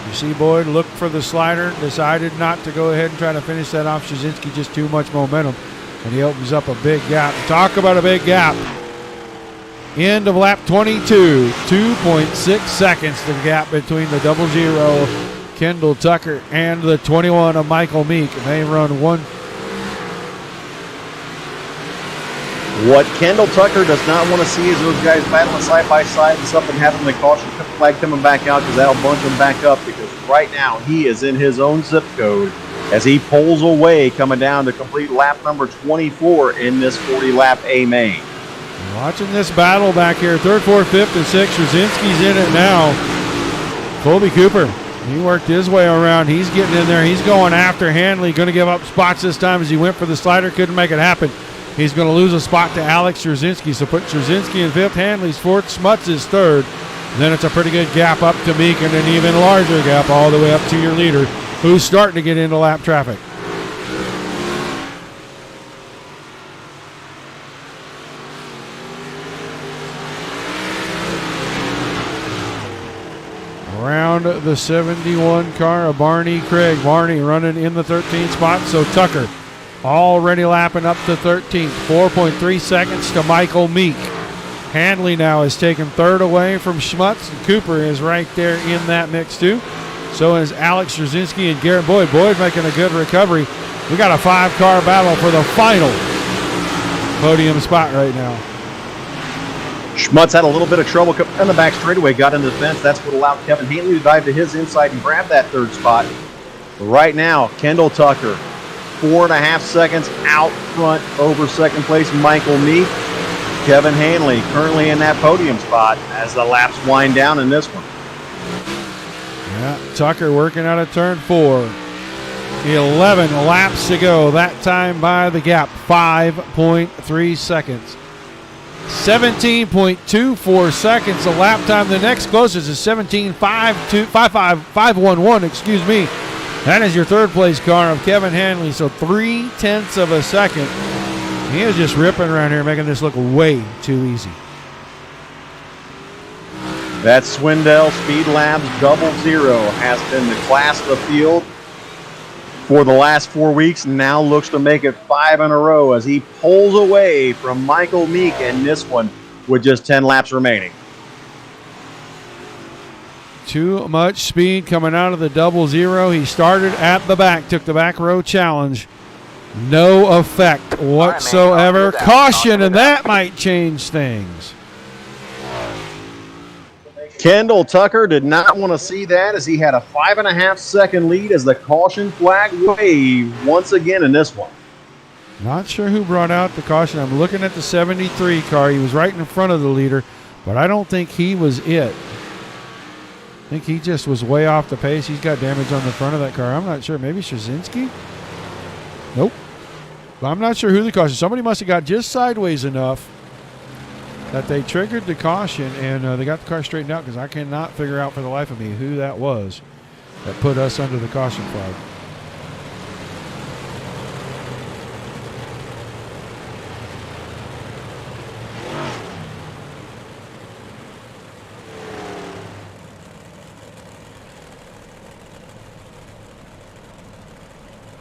Speaker 2: You see Boyd look for the slider, decided not to go ahead and try to finish that off. Rzinski just too much momentum, and he opens up a big gap. Talk about a big gap. End of lap 22, 2.6 seconds the gap between the 00 Kendall Tucker and the 21 of Michael Meek, and they run one.
Speaker 1: What Kendall Tucker does not want to see is those guys battling side by side and something happening. The caution flag coming back out because that'll bunch him back up, because right now he is in his own zip code as he pulls away coming down to complete lap number 24 in this 40-lap A main.
Speaker 2: Watching this battle back here, third, fourth, fifth, and sixth. Rzinski's in it now. Colby Cooper, he worked his way around. He's getting in there. He's going after Hanley. Going to give up spots this time as he went for the slider. Couldn't make it happen. He's going to lose a spot to Alex Rzinski. So put Rzinski in fifth, Hanley's fourth, Schmutz is third. Then it's a pretty good gap up to Meek, and an even larger gap all the way up to your leader, who's starting to get into lap traffic. Around the 71 car of Barney Craig. Barney running in the 13th spot, so Tucker already lapping up to 13th. 4.3 seconds to Michael Meek. Hanley now is taking third away from Schmutz, and Cooper is right there in that mix too. So is Alex Rzinski and Garrett Boyd. Boyd making a good recovery. We got a 5-car battle for the final podium spot right now.
Speaker 1: Schmutz had a little bit of trouble in the back straightaway, got into the fence. That's what allowed Kevin Hanley to dive to his inside and grab that third spot. But right now, Kendall Tucker, 4.5 seconds out front over second place Michael Meek. Kevin Hanley currently in that podium spot as the laps wind down in this one.
Speaker 2: Yeah, Tucker working out of turn 4. 11 laps to go. That time by the gap, 5.3 seconds. 17.24 seconds a lap time. The next closest is 17.511, excuse me. That is your third place car of Kevin Hanley, so 0.3 of a second. He is just ripping around here, making this look way too easy.
Speaker 1: That Swindell Speed Labs 00 has been the class of the field for the last 4 weeks, now looks to make it 5 in a row as he pulls away from Michael Meek in this one with just 10 laps remaining.
Speaker 2: Too much speed coming out of the 00. He started at the back, took the back row challenge. No effect whatsoever. Caution, and that might change things.
Speaker 1: Kendall Tucker did not want to see that as he had a 5.5 second lead as the caution flag waved once again in this one.
Speaker 2: Not sure who brought out the caution. I'm looking at the 73 car. He was right in front of the leader, but I don't think he was it. I think he just was way off the pace. He's got damage on the front of that car. I'm not sure. Maybe Rzinski? Nope. I'm not sure who the caution. Somebody must have got just sideways enough that they triggered the caution, and they got the car straightened out, because I cannot figure out for the life of me who that was that put us under the caution flag.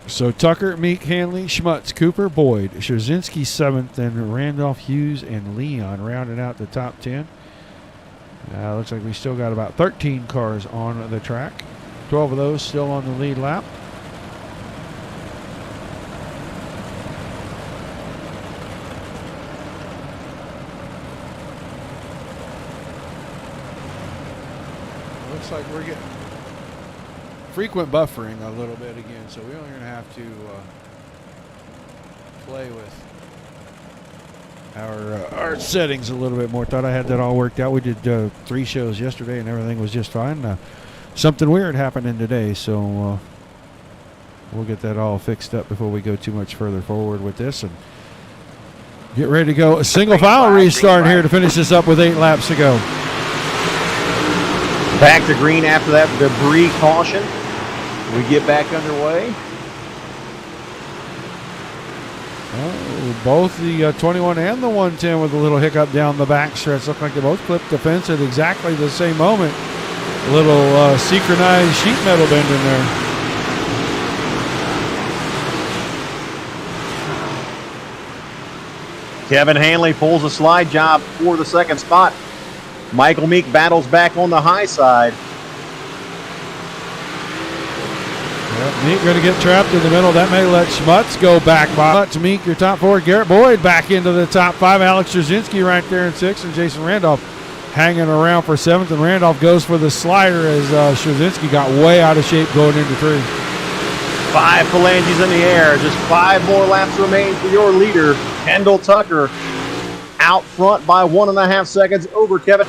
Speaker 2: So Tucker, Meek, Hanley, Schmutz, Cooper, Boyd, Rzinski 7th, and Randolph, Hughes, and Leon rounding out the top 10. Looks like we still got about 13 cars on the track. 12 of those still on the lead lap. looks like we're getting frequent buffering a little bit again, so we're going to have to play with our settings a little bit more. Thought I had that all worked out. We did 3 shows yesterday, and everything was just fine. Something weird happening today, so we'll get that all fixed up before we go too much further forward with this and get ready to go. A single file restart here to finish this up with 8 laps to go.
Speaker 1: Back to green after that debris caution. We get back underway.
Speaker 2: Both the 21 and the 110 with a little hiccup down the back stretch. Look like they both clipped the fence at exactly the same moment. A little synchronized sheet metal bend in there.
Speaker 1: Kevin Hanley pulls a slide job for the second spot. Michael Meek battles back on the high side.
Speaker 2: Yep, Meek going to get trapped in the middle. That may let Schmutz go back. Schmutz, Meek, your top 4. Garrett Boyd back into the top 5. Alex Jasinski right there in 6th. And Jason Randolph hanging around for 7th. And Randolph goes for the slider as Jasinski got way out of shape going into 3.
Speaker 1: 5 phalanges in the air. Just 5 more laps remain for your leader, Kendall Tucker. Out front by 1.5 seconds over Kevin.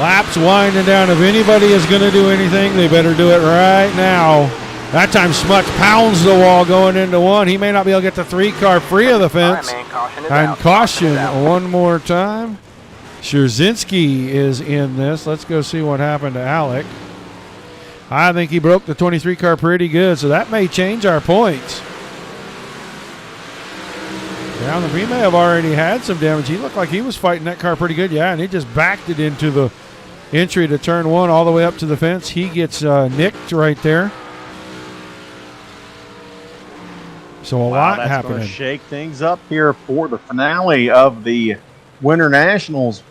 Speaker 2: Laps winding down. If anybody is going to do anything, they better do it right now. That time Schmutz pounds the wall going into 1. He may not be able to get the 3 car free of the fence. And caution one more time. Scherzinski is in this. Let's go see what happened to Alec. I think he broke the 23 car pretty good, so that may change our points. Yeah, he may have already had some damage. He looked like he was fighting that car pretty good. Yeah, and he just backed it into the entry to turn 1 all the way up to the fence. He gets nicked right there. So a lot
Speaker 1: that's
Speaker 2: happening.
Speaker 1: Going to shake things up here for the finale of the Winter Nationals.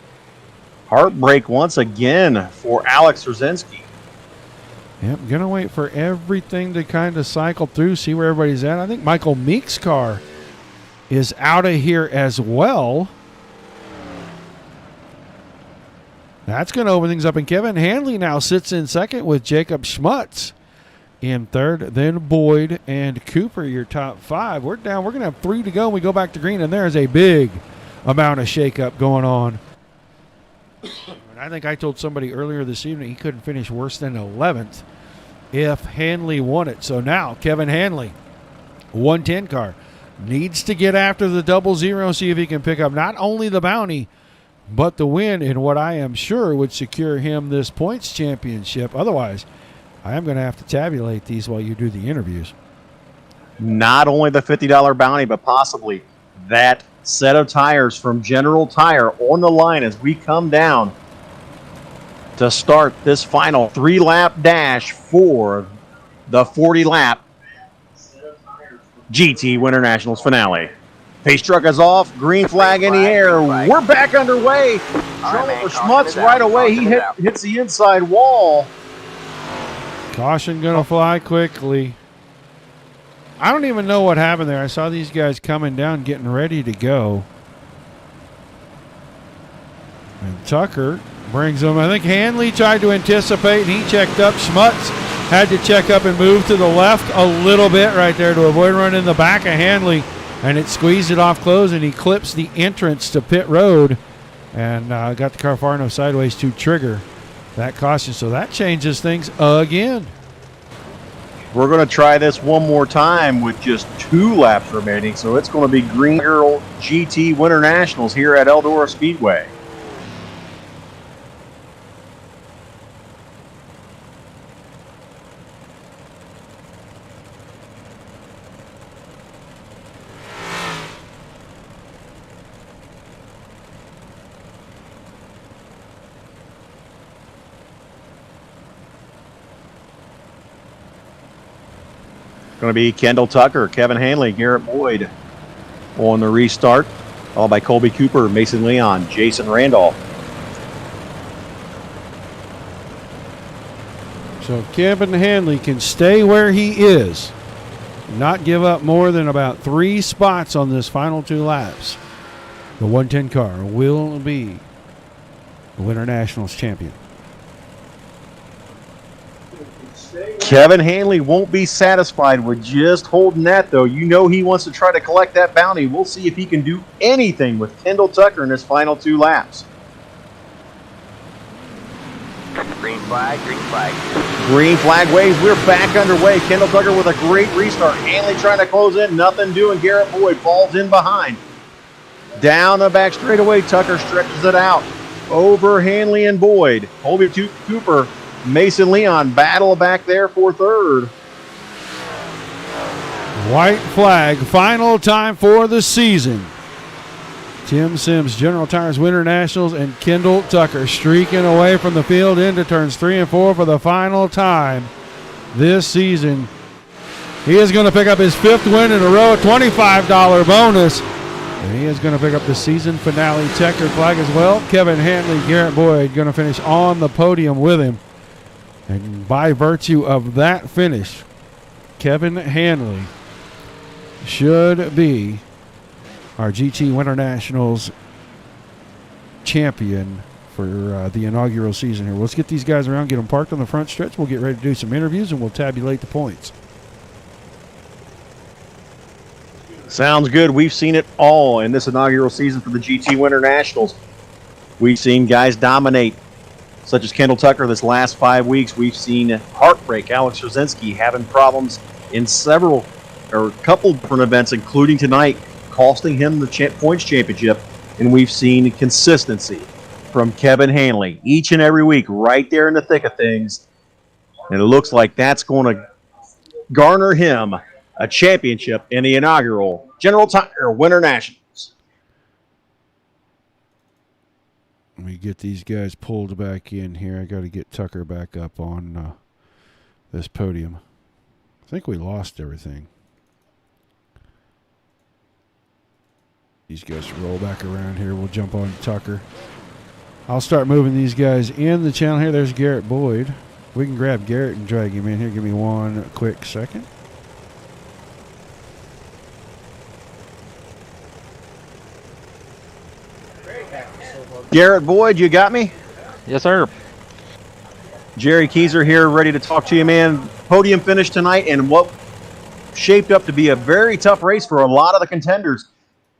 Speaker 1: Heartbreak once again for Alex Rzenski.
Speaker 2: Yep, going to wait for everything to kind of cycle through, see where everybody's at. I think Michael Meek's car is out of here as well. That's going to open things up. And Kevin Hanley now sits in 2nd with Jacob Schmutz in 3rd. Then Boyd and Cooper, your top 5. We're down. We're going to have 3 to go. We go back to green, and there's a big amount of shakeup going on. I think I told somebody earlier this evening he couldn't finish worse than 11th if Hanley won it. So now Kevin Hanley, 110 car, needs to get after the 00, see if he can pick up not only the bounty, but the win in what I am sure would secure him this points championship. Otherwise, I am going to have to tabulate these while you do the interviews.
Speaker 1: Not only the $50 bounty, but possibly that set of tires from General Tire on the line as we come down to start this final 3-lap dash for the 40-lap GT Winter Nationals finale. Pace truck is off. Green flag in the air. We're back underway. Trouble for Schmutz right away. He hits the inside wall.
Speaker 2: Caution going to fly quickly. I don't even know what happened there. I saw these guys coming down, getting ready to go. And Tucker brings them. I think Hanley tried to anticipate, and he checked up. Schmutz had to check up and move to the left a little bit right there to avoid running the back of Hanley. And it squeezed it off close, and he clips the entrance to pit road and got the car far enough sideways to trigger that caution. So that changes things again.
Speaker 1: We're going to try this one more time with just 2 laps remaining. So it's going to be Green Girl GT Winter Nationals here at Eldroa Speedway. Going to be Kendall Tucker, Kevin Hanley, Garrett Boyd on the restart, followed by Colby Cooper, Mason Leon, Jason Randolph.
Speaker 2: So Kevin Hanley can stay where he is, not give up more than about 3 spots on this final 2 laps. The 110 car will be Winter Nationals champion.
Speaker 1: Kevin Hanley won't be satisfied with just holding that, though. You know he wants to try to collect that bounty. We'll see if he can do anything with Kendall Tucker in his final 2 laps.
Speaker 3: Green flag, green flag.
Speaker 1: Green flag waves. We're back underway. Kendall Tucker with a great restart. Hanley trying to close in. Nothing doing. Garrett Boyd falls in behind. Down the back straightaway. Tucker stretches it out. Over Hanley and Boyd. Colby Cooper, Mason Leon battle back there for third.
Speaker 2: White flag. Final time for the season. Tim Sims, General Tires Winter Nationals, and Kendall Tucker streaking away from the field into turns 3 and 4 for the final time this season. He is going to pick up his 5th win in a row, $25 bonus. And he is going to pick up the season finale checkered flag as well. Kevin Hanley, Garrett Boyd going to finish on the podium with him. And by virtue of that finish, Kevin Hanley should be our GT Winter Nationals champion for the inaugural season here. Let's get these guys around, get them parked on the front stretch. We'll get ready to do some interviews, and we'll tabulate the points.
Speaker 1: Sounds good. We've seen it all in this inaugural season for the GT Winter Nationals. We've seen guys dominate, such as Kendall Tucker this last 5 weeks. We've seen heartbreak. Alex Rosinski having problems in several or a couple different events, including tonight, costing him the points championship. And we've seen consistency from Kevin Hanley each and every week, right there in the thick of things. And it looks like that's going to garner him a championship in the inaugural General Tire Winter Nationals.
Speaker 2: Let me get these guys pulled back in here. I got to get Tucker back up on this podium. I think we lost everything. These guys roll back around here. We'll jump on Tucker. I'll start moving these guys in the channel here. There's Garrett Boyd. We can grab Garrett and drag him in here. Give me one quick second.
Speaker 1: Garrett Boyd, you got me?
Speaker 4: Yes, sir.
Speaker 1: Jerry Keyser here, ready to talk to you, man. Podium finish tonight, and what shaped up to be a very tough race for a lot of the contenders.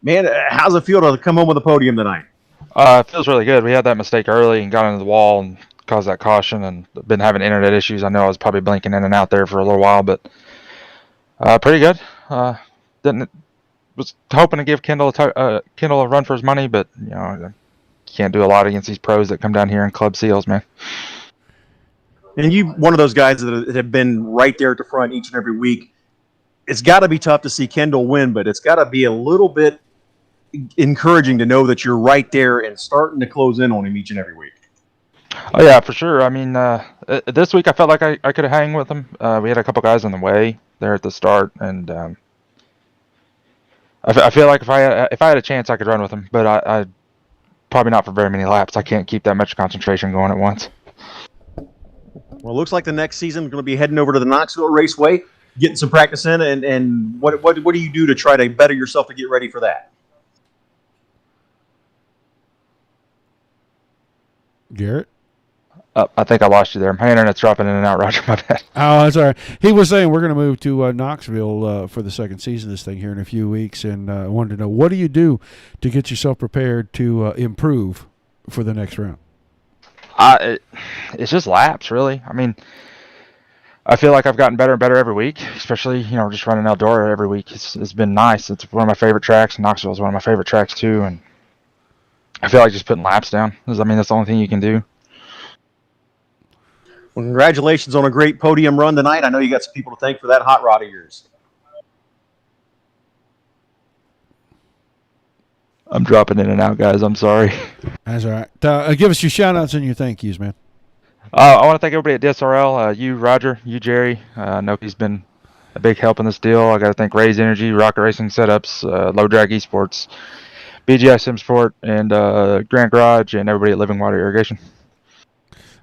Speaker 1: Man, how's it feel to come home with a podium tonight?
Speaker 4: It feels really good. We had that mistake early and got into the wall and caused that caution, and been having internet issues. I know I was probably blinking in and out there for a little while, but pretty good. Was hoping to give Kendall a run for his money, but you know, can't do a lot against these pros that come down here and club seals, man.
Speaker 1: And you, one of those guys that have been right there at the front each and every week. It's got to be tough to see Kendall win, but it's got to be a little bit encouraging to know that you're right there and starting to close in on him each and every week.
Speaker 4: Oh yeah, for sure. I mean, this week I felt like I could have hang with him. We had a couple guys on the way there at the start, and I feel like if I had a chance, I could run with him, but I probably not for very many laps. I can't keep that much concentration going at once.
Speaker 1: Well, it looks like the next season is going to be heading over to the Knoxville Raceway, getting some practice in, and what do you do to try to better yourself to get ready for that?
Speaker 2: Garrett?
Speaker 4: I think I lost you there. My internet's dropping in and out, Roger. My bad.
Speaker 2: Oh, that's all right. He was saying we're going to move to Knoxville for the second season of this thing here in a few weeks, and I wanted to know, what do you do to get yourself prepared to improve for the next round?
Speaker 4: It's just laps, really. I mean, I feel like I've gotten better and better every week, especially, you know, just running Eldroa every week. It's been nice. It's one of my favorite tracks. Knoxville is one of my favorite tracks, too, and I feel like just putting laps down. That's the only thing you can do.
Speaker 1: Well, congratulations on a great podium run tonight. I know you got some people to thank for that hot rod of yours.
Speaker 4: I'm dropping in and out, guys. I'm sorry.
Speaker 2: That's all right. Give us your shout-outs and your thank yous, man.
Speaker 4: I want to thank everybody at DSRL, you, Roger, you, Jerry. I know he's been a big help in this deal. I got to thank Raise Energy, Rocket Racing Setups, Low Drag Esports, BGI Sim Sport, and Grant Garage, and everybody at Living Water Irrigation.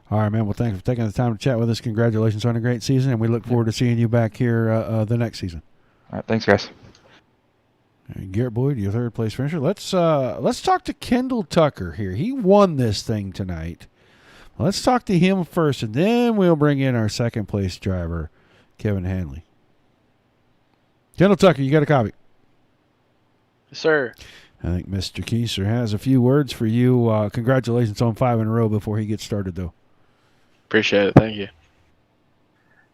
Speaker 2: All right, man. Well, thanks for taking the time to chat with us. Congratulations on a great season, and we look forward to seeing you back here the next season.
Speaker 4: All right, thanks, guys.
Speaker 2: And Garrett Boyd, your third place finisher. Let's talk to Kendall Tucker here. He won this thing tonight. Let's talk to him first, and then we'll bring in our second place driver, Kevin Hanley. Kendall Tucker, you got a copy?
Speaker 5: Yes, sir.
Speaker 2: I think Mr. Keiser has a few words for you. Congratulations on 5 in a row before he gets started, though.
Speaker 5: Appreciate it. Thank you.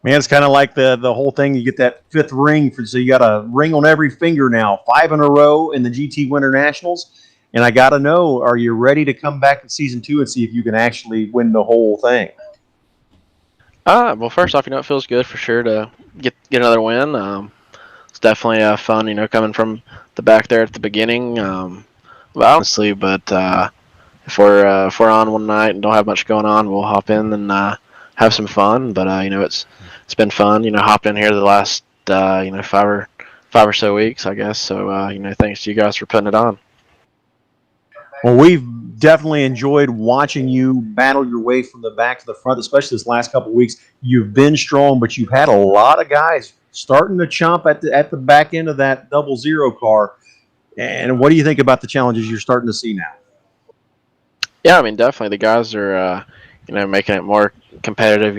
Speaker 1: Man, it's kind of like the whole thing. You get that 5th ring, so you got a ring on every finger now. 5 in a row in the GT Winter Nationals. And I got to know, are you ready to come back in Season 2 and see if you can actually win the whole thing?
Speaker 5: Well, first off, it feels good for sure to get another win. It's definitely fun, coming from the back there at the beginning. Honestly, but if we're on one night and don't have much going on, we'll hop in and have some fun. But it's been fun, hopping in here the last 5 or so weeks, I guess. So thanks to you guys for putting it on.
Speaker 1: Well, we've definitely enjoyed watching you battle your way from the back to the front, especially this last couple of weeks. You've been strong, but you've had a lot of guys starting to chomp at the back end of that 00 car. And what do you think about the challenges you're starting to see now?
Speaker 5: Yeah, definitely the guys are making it more competitive.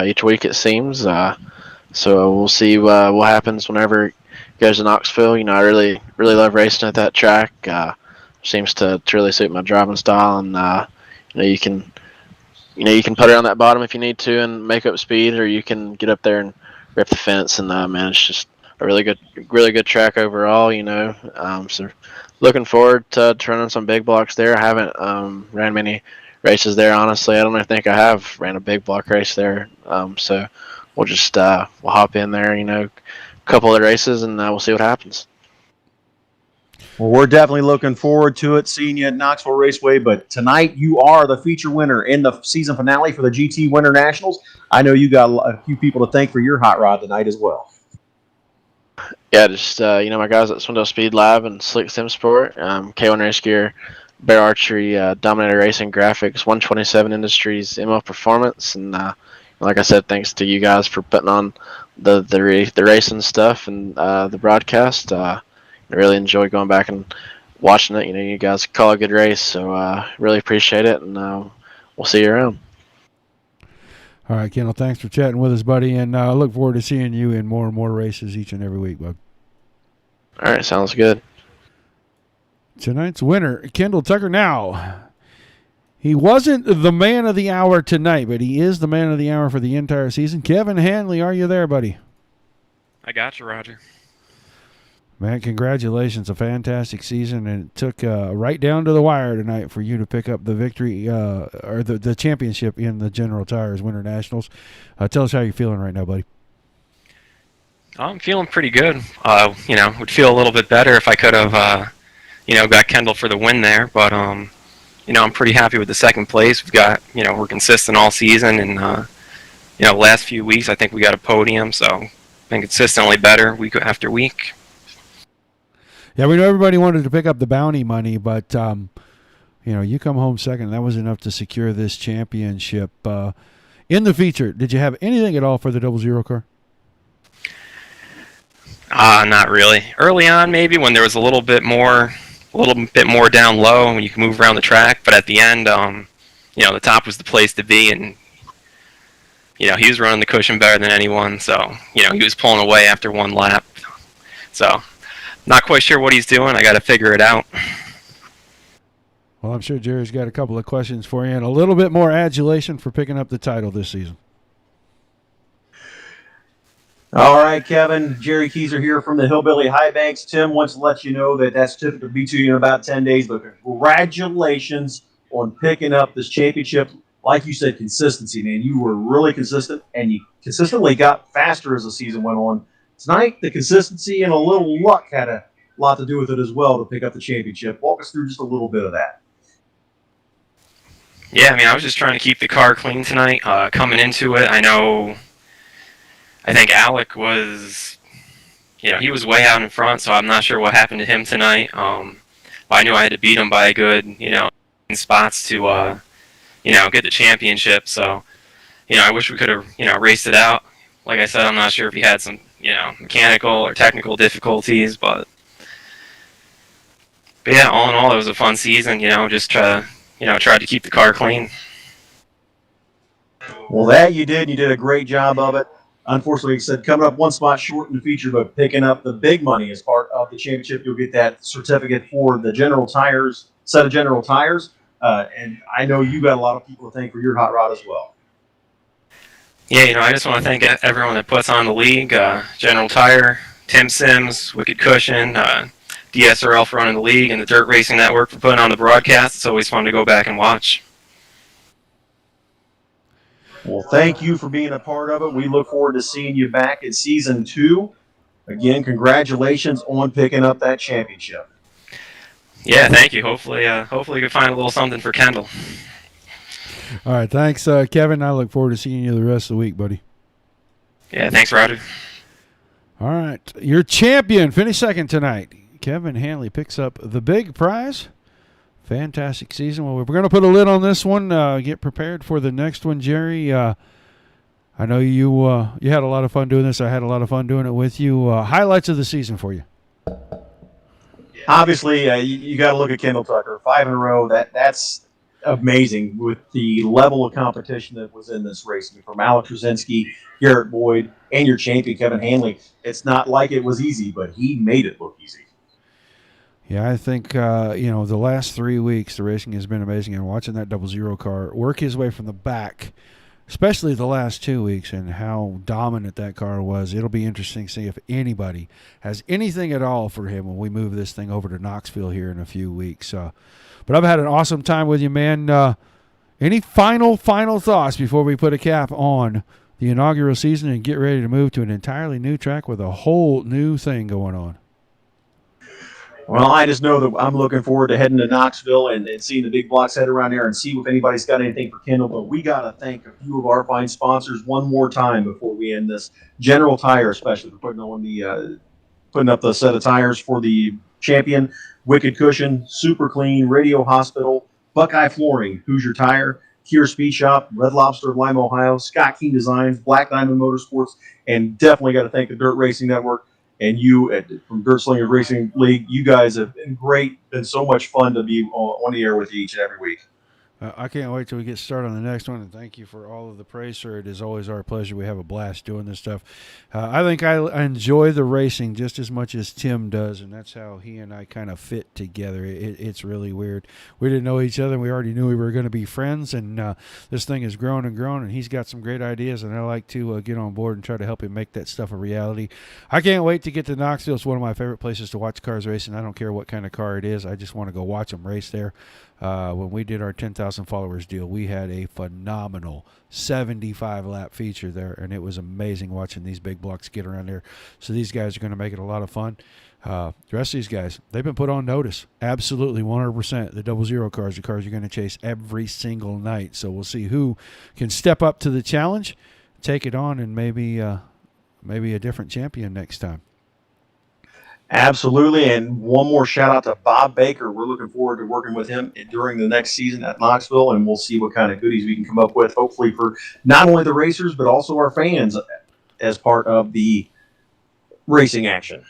Speaker 5: Each week it seems. So we'll see what happens whenever it goes to Knoxville. I really love racing at that track. Seems to really suit my driving style, and you can put it on that bottom if you need to and make up speed, or you can get up there and rip the fence. And man, it's just a really good track overall. So looking forward to running some big blocks there. I haven't ran many races there, honestly. I don't even think I have ran a big block race there. So we'll just we'll hop in there, a couple of races, and we'll see what happens.
Speaker 1: Well, we're definitely looking forward to it, seeing you at Knoxville Raceway. But tonight, you are the feature winner in the season finale for the GT Winter Nationals. I know you got a few people to thank for your hot rod tonight as well.
Speaker 5: Yeah, just my guys at Swindell Speed Lab and Slick Sim Sport, K1 Race Gear, Bear Archery, Dominator Racing Graphics, 127 Industries, ML Performance, and like I said, thanks to you guys for putting on the racing stuff and the broadcast. I really enjoy going back and watching it. You guys call a good race, so really appreciate it, and we'll see you around.
Speaker 2: All right, Kendall, thanks for chatting with us, buddy, and I look forward to seeing you in more and more races each and every week, bud.
Speaker 5: All right, sounds good.
Speaker 2: Tonight's winner, Kendall Tucker. Now, he wasn't the man of the hour tonight, but he is the man of the hour for the entire season. Kevin Hanley, are you there, buddy?
Speaker 6: I got you, Roger.
Speaker 2: Man, congratulations. A fantastic season, and it took right down to the wire tonight for you to pick up the victory or the championship in the General Tires Winter Nationals. Tell us how you're feeling right now, buddy.
Speaker 6: I'm feeling pretty good. Would feel a little bit better if I could have, got Kendall for the win there. But, I'm pretty happy with the second place. We've got, we're consistent all season, and, last few weeks I think we got a podium, so been consistently better week after week.
Speaker 2: Yeah, we know everybody wanted to pick up the bounty money, but, you come home second. That was enough to secure this championship. In the feature, did you have anything at all for the 00 car?
Speaker 6: Not really. Early on, maybe, when there was a little bit more down low when you can move around the track. But at the end, the top was the place to be, and, he was running the cushion better than anyone. So, he was pulling away after one lap. So, not quite sure what he's doing. I got to figure it out.
Speaker 2: Well, I'm sure Jerry's got a couple of questions for you and a little bit more adulation for picking up the title this season.
Speaker 1: All right, Kevin. Jerry Keiser here from the Hillbilly High Banks. Tim wants to let you know that certificate will be to you in about 10 days. But congratulations on picking up this championship. Like you said, consistency, man. You were really consistent, and you consistently got faster as the season went on. Tonight, the consistency and a little luck had a lot to do with it as well to pick up the championship. Walk us through just a little bit of that.
Speaker 6: Yeah, I was just trying to keep the car clean tonight. Coming into it, I think Alec was, he was way out in front, so I'm not sure what happened to him tonight. But I knew I had to beat him by a good, spots to, get the championship. So, I wish we could have, raced it out. Like I said, I'm not sure if he had some, mechanical or technical difficulties, but, But yeah, all in all, it was a fun season. Just tried to keep the car clean.
Speaker 1: Well, that you did. You did a great job of it. Unfortunately, like I said, coming up one spot short in the feature, but picking up the big money as part of the championship. You'll get that certificate for the General Tires, set of General Tires. And I know you got a lot of people to thank for your hot rod as well.
Speaker 6: Yeah, I just want to thank everyone that puts on the league, General Tire, Tim Sims, Wicked Cushion, DSRL for running the league, and the Dirt Racing Network for putting on the broadcast. It's always fun to go back and watch.
Speaker 1: Well, thank you for being a part of it. We look forward to seeing you back in Season 2. Again, congratulations on picking up that championship.
Speaker 6: Yeah, thank you. Hopefully we can find a little something for Kendall.
Speaker 2: All right, thanks, Kevin. I look forward to seeing you the rest of the week, buddy.
Speaker 6: Yeah, thanks, Roger.
Speaker 2: All right, your champion finished second tonight. Kevin Hanley picks up the big prize. Fantastic season. Well, we're going to put a lid on this one. Get prepared for the next one, Jerry. I know you had a lot of fun doing this. I had a lot of fun doing it with you. Highlights of the season for you.
Speaker 1: Obviously, you got to look at Kendall Tucker. 5 in a row. That's amazing with the level of competition that was in this race. From Alex Rosinski, Garrett Boyd, and your champion, Kevin Hanley. It's not like it was easy, but he made it look easy.
Speaker 2: Yeah, I think, the last 3 weeks, the racing has been amazing. And watching that 00 car work his way from the back, especially the last 2 weeks, and how dominant that car was, it'll be interesting to see if anybody has anything at all for him when we move this thing over to Knoxville here in a few weeks. But I've had an awesome time with you, man. Any final thoughts before we put a cap on the inaugural season and get ready to move to an entirely new track with a whole new thing going on?
Speaker 1: Well, I just know that I'm looking forward to heading to Knoxville and seeing the big blocks head around there and see if anybody's got anything for Kendall. But we got to thank a few of our fine sponsors one more time before we end this. General Tire, especially for putting up the set of tires for the champion. Wicked Cushion, Super Clean, Radio Hospital, Buckeye Flooring, Hoosier Tire, Cure Speed Shop, Red Lobster of Lima, Ohio, Scott King Designs, Black Diamond Motorsports, and definitely got to thank the Dirt Racing Network. And you from Dirt Slingers Racing League, you guys have been great. Been so much fun to be on the air with you each and every week.
Speaker 2: I can't wait till we get started on the next one, and thank you for all of the praise, sir. It is always our pleasure. We have a blast doing this stuff. I think I enjoy the racing just as much as Tim does, and that's how he and I kind of fit together. It's really weird. We didn't know each other, and we already knew we were going to be friends, and this thing has grown and grown, and he's got some great ideas, and I like to get on board and try to help him make that stuff a reality. I can't wait to get to Knoxville. It's one of my favorite places to watch cars racing. I don't care what kind of car it is. I just want to go watch them race there. When we did our 10,000 followers deal, we had a phenomenal 75-lap feature there, and it was amazing watching these big blocks get around there. So these guys are going to make it a lot of fun. The rest of these guys, they've been put on notice. Absolutely, 100%. The 00 cars are cars you're going to chase every single night. So we'll see who can step up to the challenge, take it on, and maybe a different champion next time.
Speaker 1: Absolutely, and one more shout out to Bob Baker. We're looking forward to working with him during the next season at Knoxville, and we'll see what kind of goodies we can come up with, hopefully for not only the racers but also our fans as part of the racing action.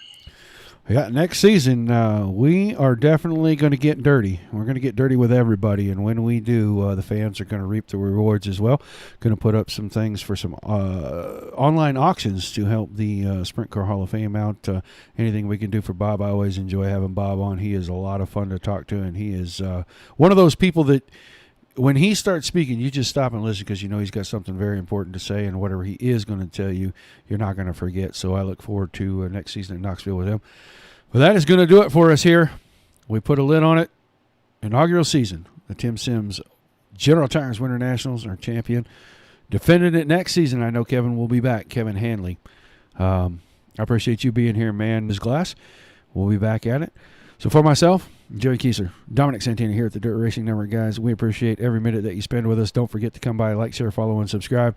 Speaker 2: Yeah, next season, we are definitely going to get dirty. We're going to get dirty with everybody, and when we do, the fans are going to reap the rewards as well. Going to put up some things for some online auctions to help the Sprint Car Hall of Fame out. Anything we can do for Bob, I always enjoy having Bob on. He is a lot of fun to talk to, and he is one of those people that when he starts speaking, you just stop and listen because you know he's got something very important to say, and whatever he is going to tell you, you're not going to forget. So I look forward to next season at Knoxville with him. Well, that is going to do it for us here. We put a lid on it. Inaugural season. The Tim Sims General Tires Winter Nationals, our champion. Defending it next season. I know Kevin will be back, Kevin Hanley. I appreciate you being here, man. This glass. We'll be back at it. So for myself, Joey Kieser, Dominic Santana here at the Dirt Racing Network, guys. We appreciate every minute that you spend with us. Don't forget to come by, like, share, follow, and subscribe.